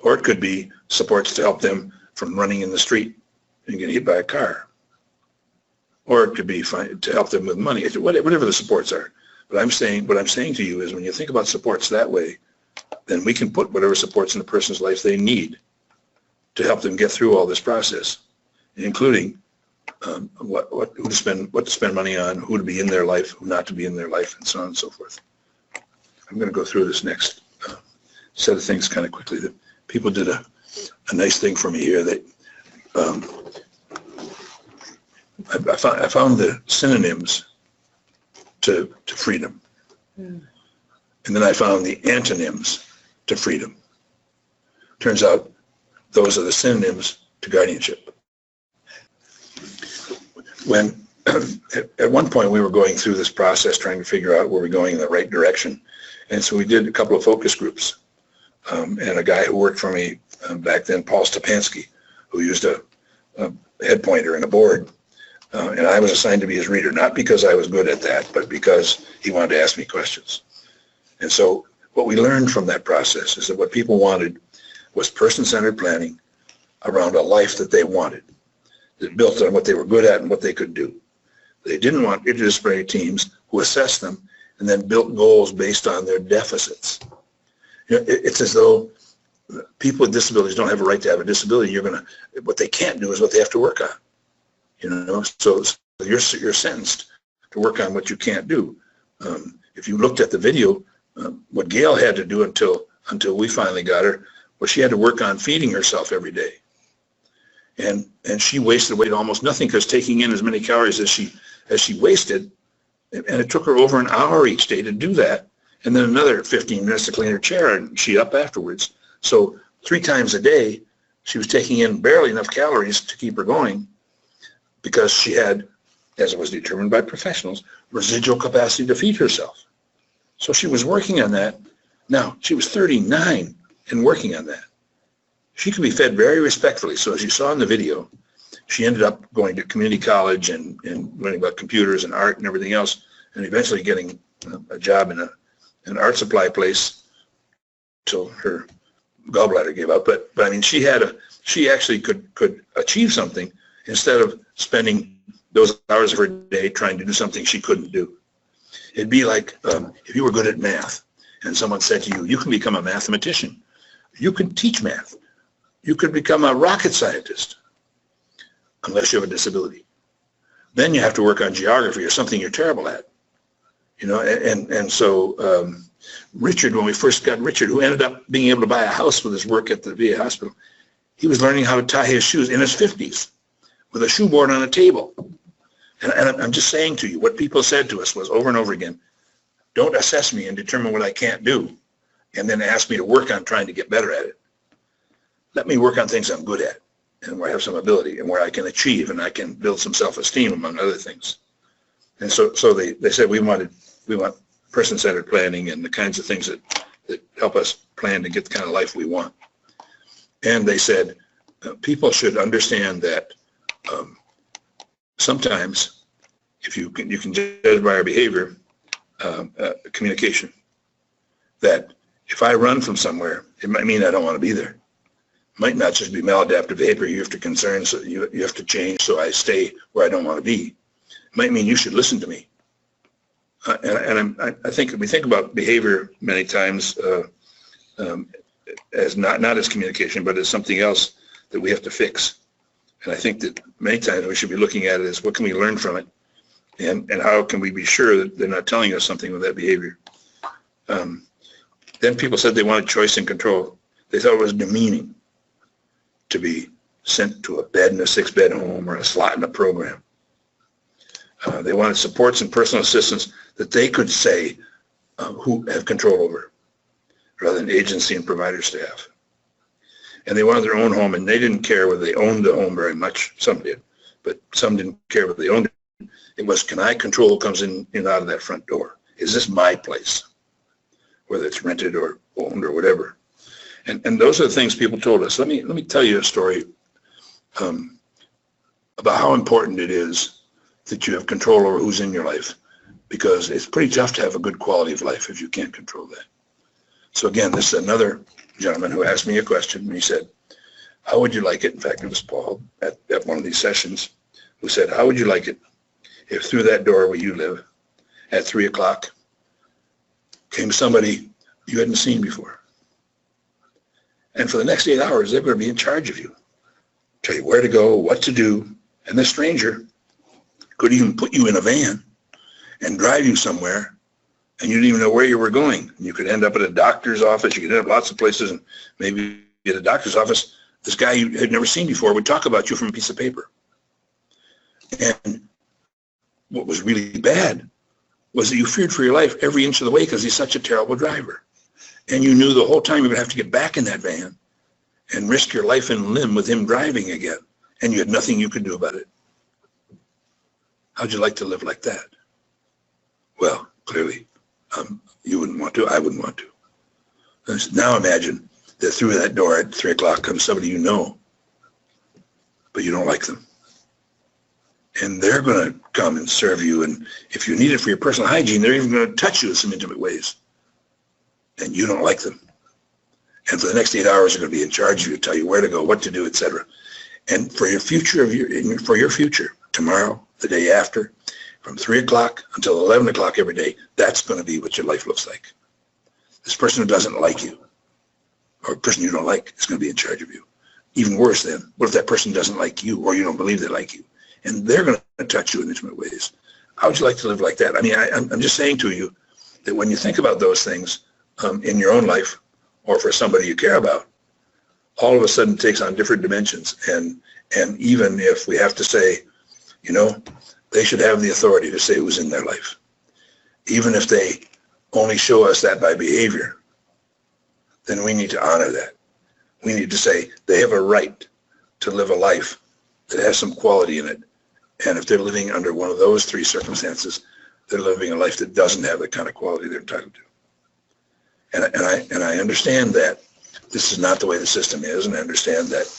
Or it could be supports to help them from running in the street and getting hit by a car. Or it could be to help them with money, whatever the supports are. But what I'm saying to you is when you think about supports that way, then we can put whatever supports in a person's life they need to help them get through all this process, including what to spend money on, who to be in their life, who not to be in their life, and so on and so forth. I'm going to go through this next set of things kind of quickly. That people did a nice thing for me here. That I found the synonyms to freedom, and then I found the antonyms to freedom. Turns out those are the synonyms to guardianship. When at one point we were going through this process trying to figure out were we going in the right direction, and so we did a couple of focus groups, and a guy who worked for me back then, Paul Stepansky, who used a head pointer and a board, and I was assigned to be his reader, not because I was good at that, but because he wanted to ask me questions. And so what we learned from that process is that what people wanted was person-centered planning around a life that they wanted, that built on what they were good at and what they could do. They didn't want interdisciplinary teams who assessed them and then built goals based on their deficits. You know, it's as though people with disabilities don't have a right to have a disability. What they can't do is what they have to work on. You know, so you're sentenced to work on what you can't do. If you looked at the video, what Gail had to do until we finally got her was she had to work on feeding herself every day. And she wasted away to almost nothing because taking in as many calories as she wasted, and it took her over an hour each day to do that, and then another 15 minutes to clean her chair, and she up afterwards. So 3 times a day, she was taking in barely enough calories to keep her going because she had, as it was determined by professionals, residual capacity to feed herself. So she was working on that. Now, she was 39 and working on that. She could be fed very respectfully. So as you saw in the video, she ended up going to community college and learning about computers and art and everything else, and eventually getting a job in an art supply place till her gallbladder gave out. But I mean, she actually could achieve something instead of spending those hours of her day trying to do something she couldn't do. It'd be like if you were good at math and someone said to you, you can become a mathematician. You can teach math. You could become a rocket scientist unless you have a disability. Then you have to work on geography or something you're terrible at. You know, and so Richard, when we first got Richard, who ended up being able to buy a house with his work at the VA hospital, he was learning how to tie his shoes in his 50s with a shoe board on a table. And I'm just saying to you, what people said to us was over and over again, Don't assess me and determine what I can't do and then ask me to work on trying to get better at it. Let me work on things I'm good at and where I have some ability and where I can achieve and I can build some self-esteem, among other things. And so they said we want person-centered planning and the kinds of things that help us plan to get the kind of life we want. And they said people should understand that sometimes if you can judge by our behavior, communication, that if I run from somewhere, it might mean I don't want to be there. It might not just be maladaptive behavior. You have to concern, so you have to change so I stay where I don't want to be. It might mean you should listen to me. I think we think about behavior many times as not as communication, but as something else that we have to fix. And I think that many times we should be looking at it as what can we learn from it, and how can we be sure that they're not telling us something with that behavior. Then people said they wanted choice and control. They thought it was demeaning to be sent to a bed in a 6-bed home or a slot in a program. They wanted supports and personal assistance that they could say who have control over, rather than agency and provider staff. And they wanted their own home, and they didn't care whether they owned the home very much. Some did, but some didn't care whether they owned it. It was, can I control who comes in and out of that front door? Is this my place? Whether it's rented or owned or whatever. And those are the things people told us. Let me tell you a story about how important it is that you have control over who's in your life, because it's pretty tough to have a good quality of life if you can't control that. So again, this is another gentleman who asked me a question, and he said, how would you like it? In fact, it was Paul at one of these sessions who said, how would you like it if through that door where you live at 3 o'clock came somebody you hadn't seen before? And for the next 8 hours, they're going to be in charge of you, tell you where to go, what to do, and this stranger could even put you in a van and drive you somewhere, and you didn't even know where you were going. You could end up at a doctor's office. You could end up lots of places, and maybe at a doctor's office, this guy you had never seen before would talk about you from a piece of paper. And what was really bad was that you feared for your life every inch of the way because he's such a terrible driver. And you knew the whole time you would have to get back in that van and risk your life and limb with him driving again, and you had nothing you could do about it. How'd you like to live like that? Well, clearly, you wouldn't want to. I wouldn't want to. Now imagine that through that door at 3 o'clock comes somebody you know, but you don't like them. And they're going to come and serve you, and if you need it for your personal hygiene, they're even going to touch you in some intimate ways, and you don't like them. And for the next 8 hours, they're going to be in charge of you, tell you where to go, what to do, etc. And for your future, for your future, tomorrow, the day after, from 3 o'clock until 11 o'clock every day, that's going to be what your life looks like. This person who doesn't like you, or a person you don't like, is going to be in charge of you. Even worse then, what if that person doesn't like you, or you don't believe they like you? And they're going to touch you in intimate ways. How would you like to live like that? I mean, I'm just saying to you that when you think about those things in your own life, or for somebody you care about, all of a sudden it takes on different dimensions. And even if we have to say, you know, they should have the authority to say who's in their life, even if they only show us that by behavior, then we need to honor that. We need to say they have a right to live a life that has some quality in it. And if they're living under one of those three circumstances, they're living a life that doesn't have the kind of quality they're entitled to. And I understand that this is not the way the system is, and I understand that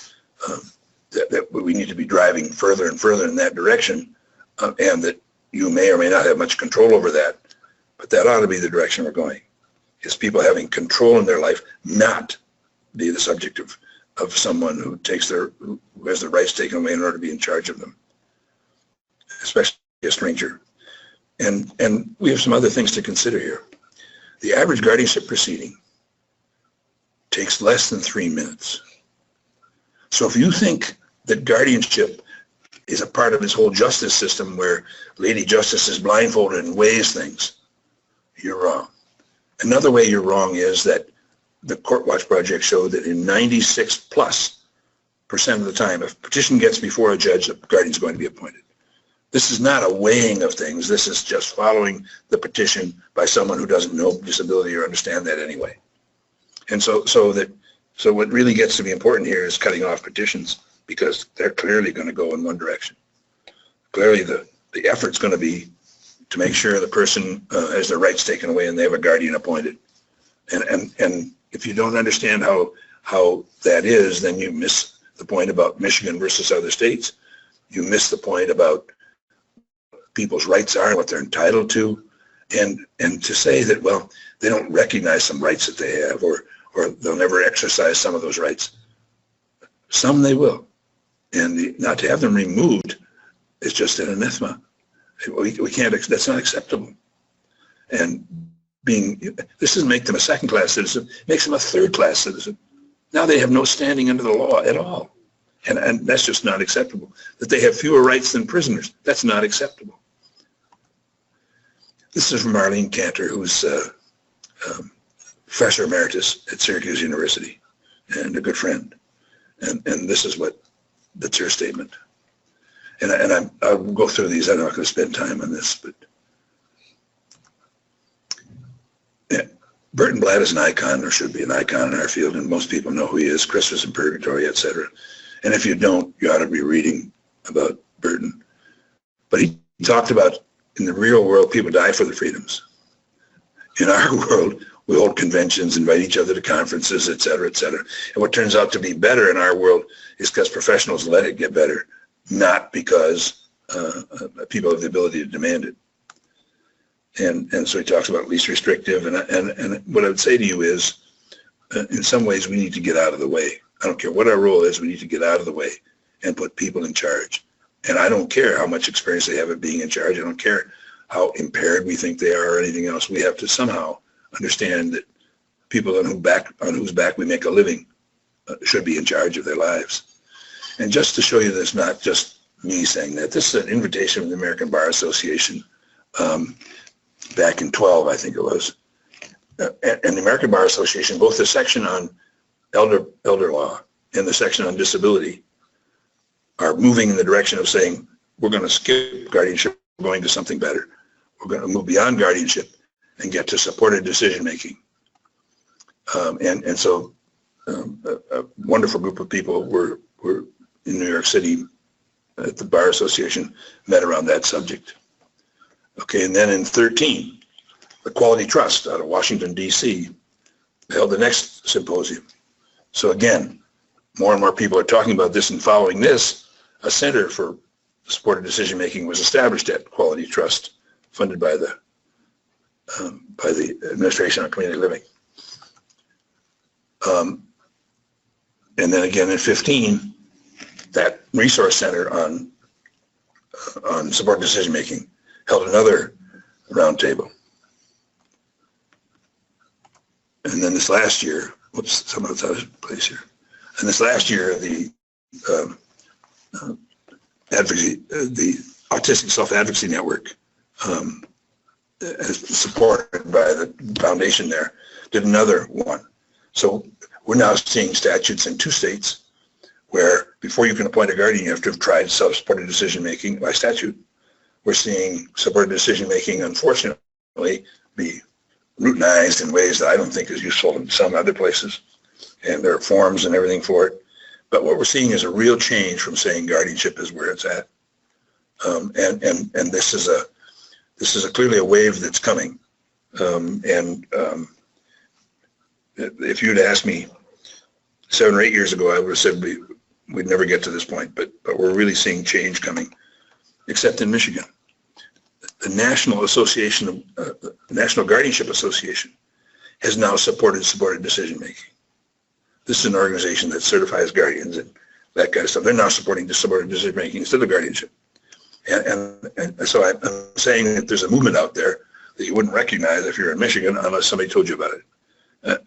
that we need to be driving further and further in that direction, and that you may or may not have much control over that, but that ought to be the direction we're going, is people having control in their life, not be the subject of someone who has their rights taken away in order to be in charge of them, especially a stranger. And we have some other things to consider here. The average guardianship proceeding takes less than 3 minutes. So if you think that guardianship is a part of this whole justice system where Lady Justice is blindfolded and weighs things, you're wrong. Another way you're wrong is that the Court Watch Project showed that in 96+% of the time, if a petition gets before a judge, a guardian is going to be appointed. This is not a weighing of things. This is just following the petition by someone who doesn't know disability or understand that anyway. And so what really gets to be important here is cutting off petitions, because they're clearly going to go in one direction. Clearly the effort's going to be to make sure the person has their rights taken away and they have a guardian appointed. And if you don't understand how that is, then you miss the point about Michigan versus other states. You miss the point about people's rights are and what they're entitled to. And to say that, well, they don't recognize some rights that they have, or they'll never exercise some of those rights. Some they will. And not to have them removed is just an anathema. We can't, that's not acceptable. And this doesn't make them a second-class citizen, it makes them a third-class citizen. Now they have no standing under the law at all. And that's just not acceptable. That they have fewer rights than prisoners, that's not acceptable. This is from Arlene Cantor, who's professor emeritus at Syracuse University and a good friend. And this is that's her statement. And I'll go through these. I'm not going to spend time on this, but yeah, Burton Blatt is an icon, or should be an icon in our field, and most people know who he is. Christmas in Purgatory, etc. And if you don't, you ought to be reading about Burton. But he talked about, in the real world, people die for their freedoms. In our world, we hold conventions, invite each other to conferences, etc., etc. And what turns out to be better in our world is because professionals let it get better, not because people have the ability to demand it. And so he talks about least restrictive. And what I would say to you is, in some ways, we need to get out of the way. I don't care what our role is, we need to get out of the way and put people in charge. And I don't care how much experience they have at being in charge. I don't care how impaired we think they are or anything else. We have to somehow understand that people on whose back we make a living should be in charge of their lives. And just to show you this, not just me saying that, this is an invitation from the American Bar Association back in 12, I think it was. And the American Bar Association, both the section on elder law and the section on disability, are moving in the direction of saying, we're going to skip guardianship, we're going to something better. We're going to move beyond guardianship and get to supported decision-making. And so a wonderful group of people were in New York City at the Bar Association, met around that subject. Okay, and then in 13, the Quality Trust out of Washington, D.C. held the next symposium. So again, more and more people are talking about this, and following this, a Center for Supported Decision-Making was established at Quality Trust, funded by the Administration on Community Living. And then again in 15, that Resource Center on supported decision-making held another roundtable. And then this last year, whoops, some of it's out of place here. And this last year, the Autistic Self-Advocacy Network, supported by the foundation there, did another one. So we're now seeing statutes in 2 states where before you can appoint a guardian, you have to have tried self-supported decision-making by statute. We're seeing supported decision-making, unfortunately, be routinized in ways that I don't think is useful in some other places. And there are forms and everything for it. But what we're seeing is a real change from saying guardianship is where it's at. And this is clearly a wave that's coming. If you'd asked me 7 or 8 years ago, I would have said we'd never get to this point. But we're really seeing change coming, except in Michigan. The National Association of National Guardianship Association has now supported decision-making. This is an organization that certifies guardians and that kind of stuff. They're now supporting supported decision-making instead of guardianship. And so I'm saying that there's a movement out there that you wouldn't recognize if you're in Michigan unless somebody told you about it.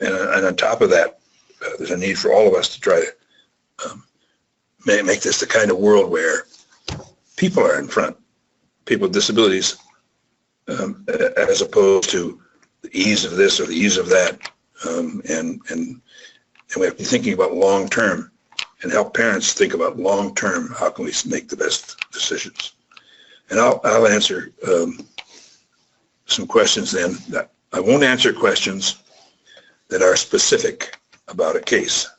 And on top of that, there's a need for all of us to try to make this the kind of world where people are in front, people with disabilities, as opposed to the ease of this or the ease of that. And we have to be thinking about long-term and help parents think about long-term, how can we make the best decisions. And I'll answer some questions then. I won't answer questions that are specific about a case.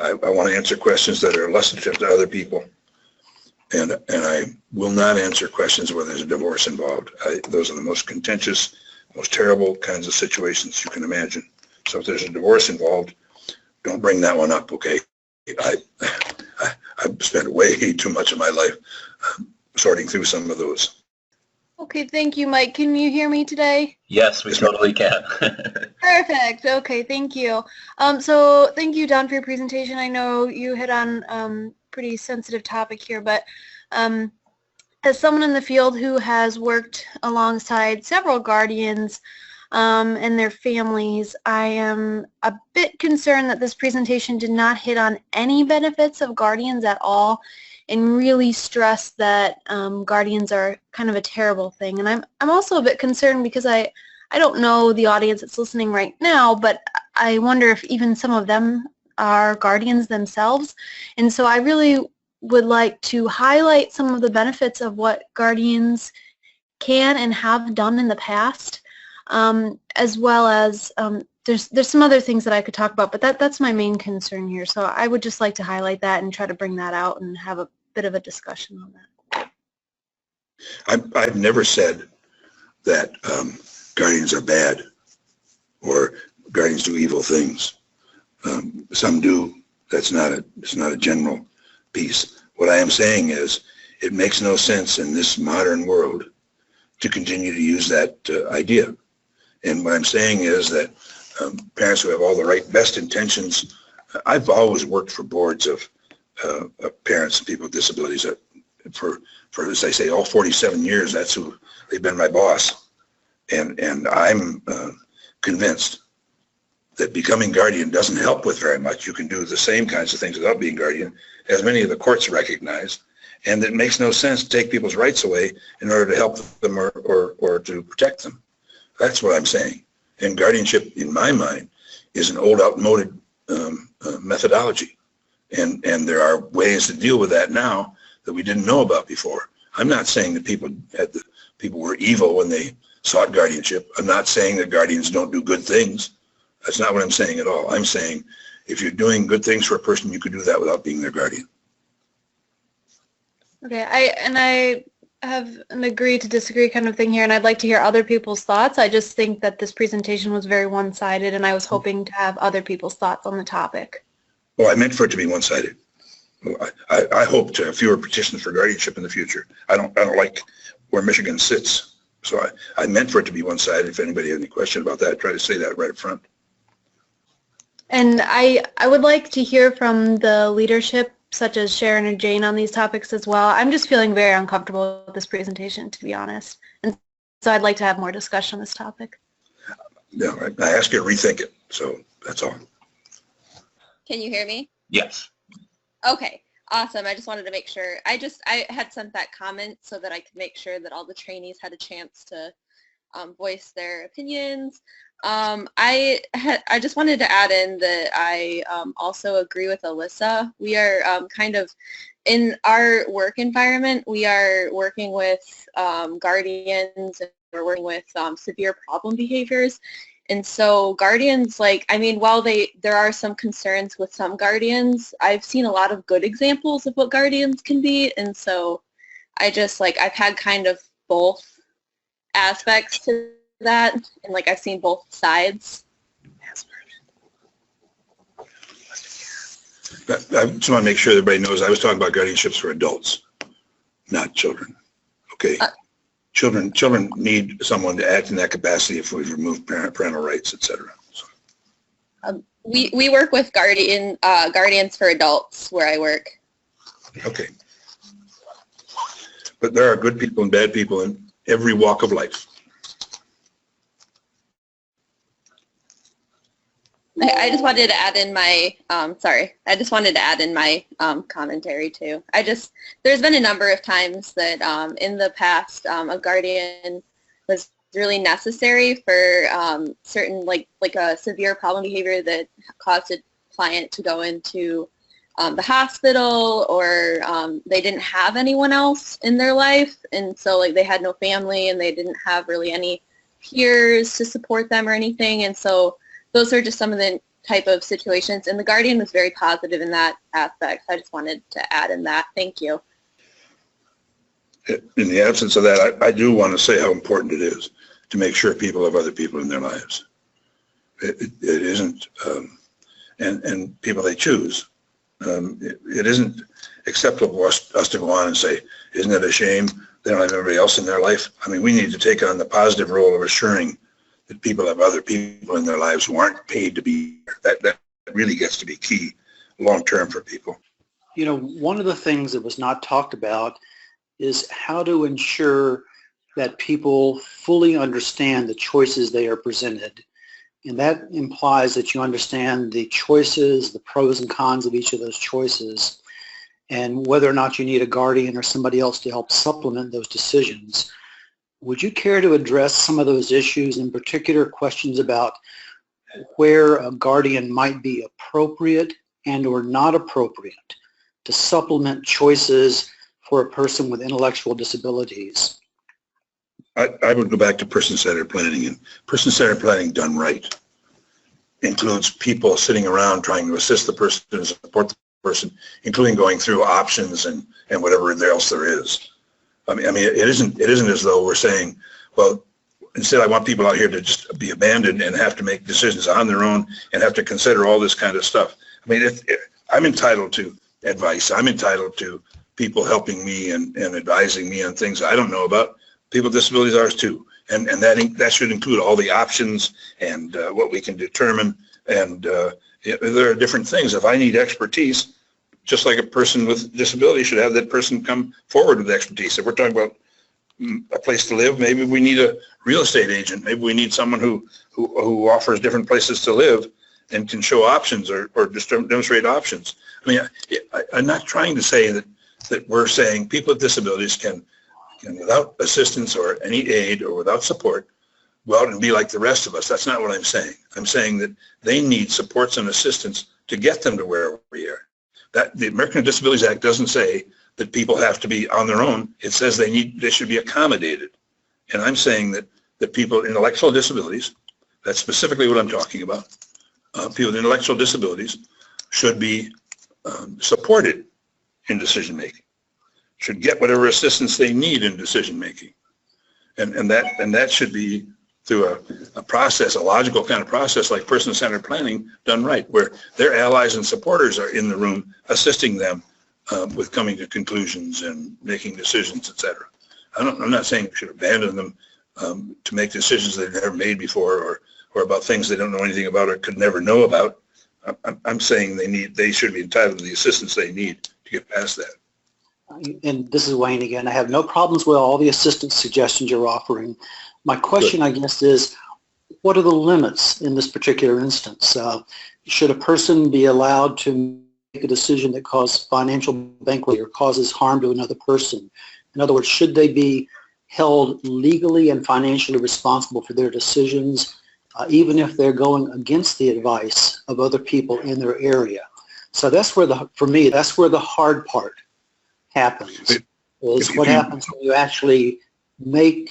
I want to answer questions that are illustrative to other people. And I will not answer questions where there's a divorce involved. Those are the most contentious, most terrible kinds of situations you can imagine. So if there's a divorce involved, don't bring that one up, okay? I've spent way too much of my life sorting through some of those. Okay, thank you, Mike. Can you hear me today? Yes, we totally can. Perfect. Okay, thank you. So thank you, Don, for your presentation. I know you hit on pretty sensitive topic here, but as someone in the field who has worked alongside several guardians and their families, I am a bit concerned that this presentation did not hit on any benefits of guardians at all, and really stress that guardians are kind of a terrible thing. And I'm also a bit concerned because I don't know the audience that's listening right now, but I wonder if even some of them are guardians themselves. And so I really would like to highlight some of the benefits of what guardians can and have done in the past, as well as there's some other things that I could talk about, but that's my main concern here. So I would just like to highlight that and try to bring that out and have a bit of a discussion on that. I've never said that guardians are bad or guardians do evil things. Some do. It's not a general piece. What I am saying is it makes no sense in this modern world to continue to use that idea. And what I'm saying is that parents who have all the best intentions, I've always worked for boards of parents and people with disabilities for, as I say, all 47 years. That's who they've been my boss. And I'm convinced that becoming guardian doesn't help with very much. You can do the same kinds of things without being guardian, as many of the courts recognize, and it makes no sense to take people's rights away in order to help them or to protect them. That's what I'm saying. And guardianship, in my mind, is an old, outmoded methodology. And there are ways to deal with that now that we didn't know about before. I'm not saying that people were evil when they sought guardianship. I'm not saying that guardians don't do good things. That's not what I'm saying at all. I'm saying if you're doing good things for a person, you could do that without being their guardian. Okay, I have an agree to disagree kind of thing here, and I'd like to hear other people's thoughts. I just think that this presentation was very one-sided, and I was hoping to have other people's thoughts on the topic. Well, I meant for it to be one-sided. I hope to have fewer petitions for guardianship in the future. I don't like where Michigan sits, so I meant for it to be one-sided. If anybody had any question about that, try to say that right up front. And I would like to hear from the leadership, such as Sharon and Jane, on these topics as well. I'm just feeling very uncomfortable with this presentation, to be honest. And so I'd like to have more discussion on this topic. Yeah, I asked you to rethink it, so that's all. Can you hear me? Yes. Okay, awesome. I just wanted to make sure. I had sent that comment so that I could make sure that all the trainees had a chance to voice their opinions. I just wanted to add in that I also agree with Alyssa. We are kind of, in our work environment, we are working with guardians, and we're working with severe problem behaviors. And so guardians, while there are some concerns with some guardians, I've seen a lot of good examples of what guardians can be. And so I've had kind of both aspects to that, and I've seen both sides. I just want to make sure everybody knows I was talking about guardianships for adults, not children. Okay. Children need someone to act in that capacity if we've removed parental rights, etc. So. We work with guardians for adults where I work. Okay. But there are good people and bad people in every walk of life. I just wanted to add in my, commentary too. There's been a number of times that in the past a guardian was really necessary for certain, like a severe problem behavior that caused a client to go into the hospital, or they didn't have anyone else in their life, and so like they had no family and they didn't have really any peers to support them or anything, and so those are just some of the type of situations, and the Guardian was very positive in that aspect. I just wanted to add in that. Thank you. In the absence of that, I do want to say how important it is to make sure people have other people in their lives. It isn't, and people they choose. It isn't acceptable for us to go on and say, isn't it a shame they don't have everybody else in their life? I mean, we need to take on the positive role of assuring that people have other people in their lives who aren't paid to be there. That really gets to be key long-term for people. You know, one of the things that was not talked about is how to ensure that people fully understand the choices they are presented. And that implies that you understand the choices, the pros and cons of each of those choices, and whether or not you need a guardian or somebody else to help supplement those decisions. Would you care to address some of those issues, in particular questions about where a guardian might be appropriate and or not appropriate to supplement choices for a person with intellectual disabilities? I would go back to person-centered planning, and person-centered planning done right includes people sitting around trying to assist the person and support the person, including going through options and whatever else there is. I mean, it isn't as though we're saying, well, instead I want people out here to just be abandoned and have to make decisions on their own and have to consider all this kind of stuff. I mean, I'm entitled to advice. I'm entitled to people helping me and advising me on things I don't know about. People with disabilities are too, and that should include all the options and what we can determine. And there are different things. If I need expertise, just like a person with disability should have that person come forward with expertise. If we're talking about a place to live, maybe we need a real estate agent. Maybe we need someone who offers different places to live and can show options or just demonstrate options. I mean, I'm not trying to say that we're saying people with disabilities can without assistance or any aid or without support go out and be like the rest of us. That's not what I'm saying. I'm saying that they need supports and assistance to get them to where we are. That the American Disabilities Act doesn't say that people have to be on their own. It says they should be accommodated. And I'm saying that people with intellectual disabilities, that's specifically what I'm talking about, people with intellectual disabilities should be supported in decision making, should get whatever assistance they need in decision making, and that should be through a process, a logical kind of process like person-centered planning done right, where their allies and supporters are in the room assisting them with coming to conclusions and making decisions, etc. I'm not saying we should abandon them to make decisions they've never made before or about things they don't know anything about or could never know about. I'm saying they should be entitled to the assistance they need to get past that. And this is Wayne again. I have no problems with all the assistance suggestions you're offering. My question, I guess, is what are the limits in this particular instance? Should a person be allowed to make a decision that causes financial bankruptcy or causes harm to another person? In other words, should they be held legally and financially responsible for their decisions, even if they're going against the advice of other people in their area? So that's where for me, that's where the hard part happens, is what happens when you actually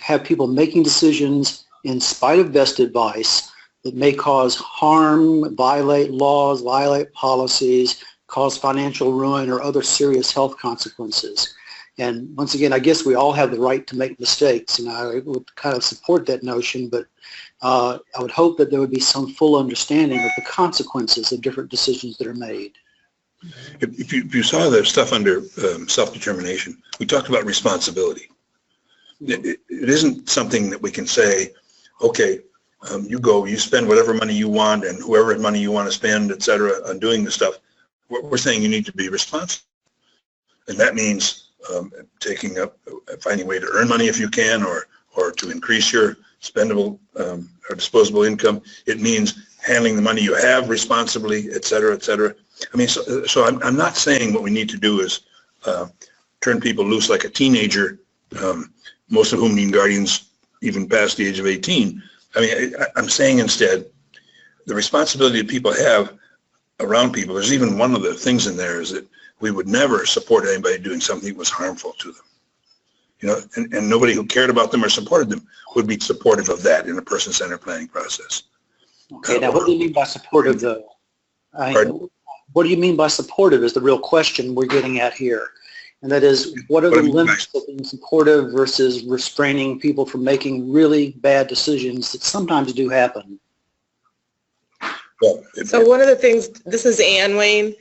have people making decisions in spite of best advice that may cause harm, violate laws, violate policies, cause financial ruin or other serious health consequences. And once again, I guess we all have the right to make mistakes, and I would kind of support that notion, but I would hope that there would be some full understanding of the consequences of different decisions that are made. If you saw the stuff under self-determination, we talked about responsibility. It isn't something that we can say, okay, you spend whatever money you want and whoever money you want to spend, et cetera, on doing this stuff. We're saying you need to be responsible. And that means finding a way to earn money if you can, or to increase your spendable or disposable income. It means handling the money you have responsibly, et cetera, et cetera. I mean, so I'm not saying what we need to do is turn people loose like a teenager, most of whom need guardians even past the age of 18. I mean, I'm saying instead, the responsibility that people have around people. There's even one of the things in there is that we would never support anybody doing something that was harmful to them. You know, and nobody who cared about them or supported them would be supportive of that in a person-centered planning process. Okay, now what do you mean by supportive though? What do you mean by supportive is the real question we're getting at here. And that is, what are the limits of being supportive versus restraining people from making really bad decisions that sometimes do happen? Well, so one of the things, this is Ann Wayne.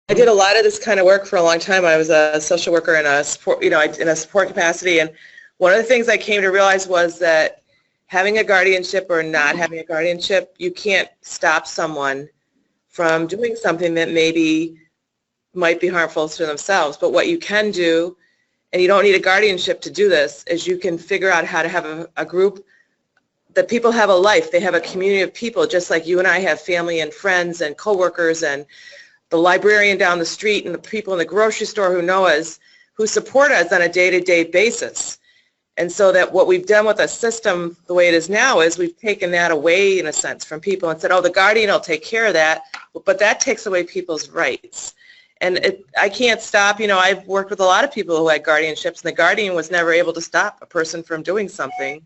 I did a lot of this kind of work for a long time. I was a social worker in a support, in a support capacity, and one of the things I came to realize was that having a guardianship or not having a guardianship, you can't stop someone from doing something that maybe might be harmful to themselves. But what you can do, and you don't need a guardianship to do this, is you can figure out how to have a group that people have a life. They have a community of people, just like you and I have family and friends and coworkers and the librarian down the street and the people in the grocery store who know us, who support us on a day-to-day basis. And so that what we've done with a system the way it is now is we've taken that away in a sense from people and said, oh, the guardian will take care of that, but that takes away people's rights. And I can't stop, I've worked with a lot of people who had guardianships, and the guardian was never able to stop a person from doing something.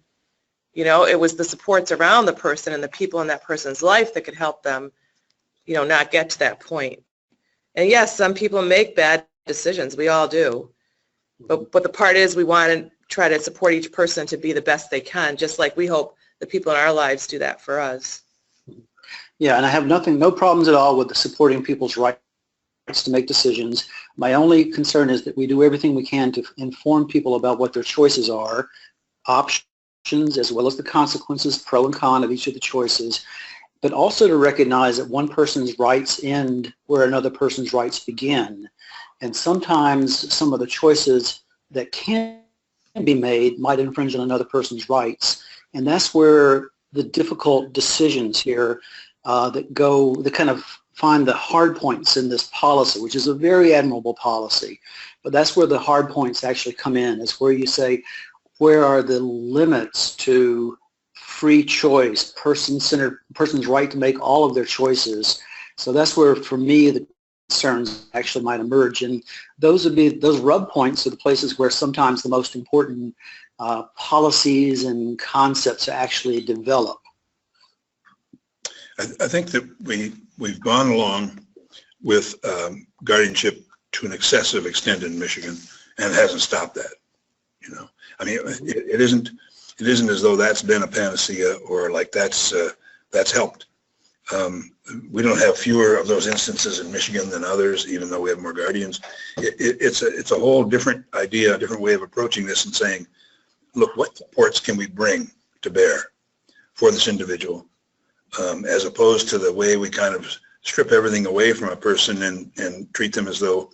It was the supports around the person and the people in that person's life that could help them, not get to that point. And yes, some people make bad decisions. We all do. But the part is we want to try to support each person to be the best they can, just like we hope the people in our lives do that for us. Yeah, and I have no problems at all with the supporting people's rights to make decisions. My only concern is that we do everything we can to inform people about what their choices are, options as well as the consequences, pro and con of each of the choices, but also to recognize that one person's rights end where another person's rights begin. And sometimes some of the choices that can be made might infringe on another person's rights. And that's where the difficult decisions here that kind of find the hard points in this policy, which is a very admirable policy. But that's where the hard points actually come in. It's where you say, where are the limits to free choice, person's right to make all of their choices. So that's where, for me, the concerns actually might emerge, and those rub points are the places where sometimes the most important policies and concepts actually develop. I think that we've gone along with guardianship to an excessive extent in Michigan, and it hasn't stopped that. I mean, it isn't as though that's been a panacea or like that's helped. We don't have fewer of those instances in Michigan than others, even though we have more guardians. It's a whole different idea, a different way of approaching this and saying, look, what supports can we bring to bear for this individual, as opposed to the way we kind of strip everything away from a person and treat them as though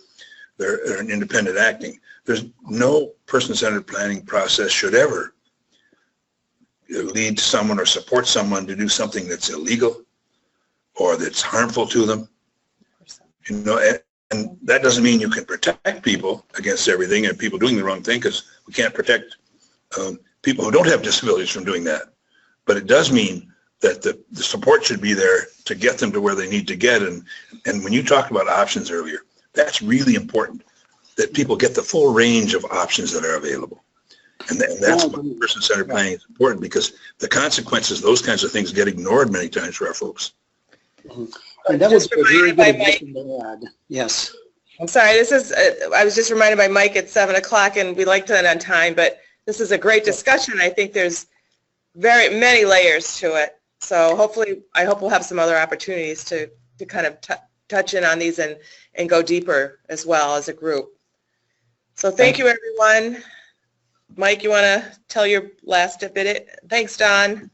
they're an independent acting. There's no person-centered planning process should ever lead someone or support someone to do something that's illegal or that's harmful to them. And that doesn't mean you can protect people against everything and people doing the wrong thing, because we can't protect people who don't have disabilities from doing that. But it does mean that the support should be there to get them to where they need to get. And when you talked about options earlier, that's really important, that people get the full range of options that are available. And that's why person-centered planning is important, because the consequences, those kinds of things, get ignored many times for our folks. And that was a very good addition to add. Yes. I'm sorry, I was just reminded by Mike at 7 o'clock, and we like to end on time, but this is a great discussion. I think there's very many layers to it. So hopefully, I hope we'll have some other opportunities to kind of touch in on these and go deeper as well as a group. So thank you, everyone. Mike, you want to tell your last bit? Thanks, Don.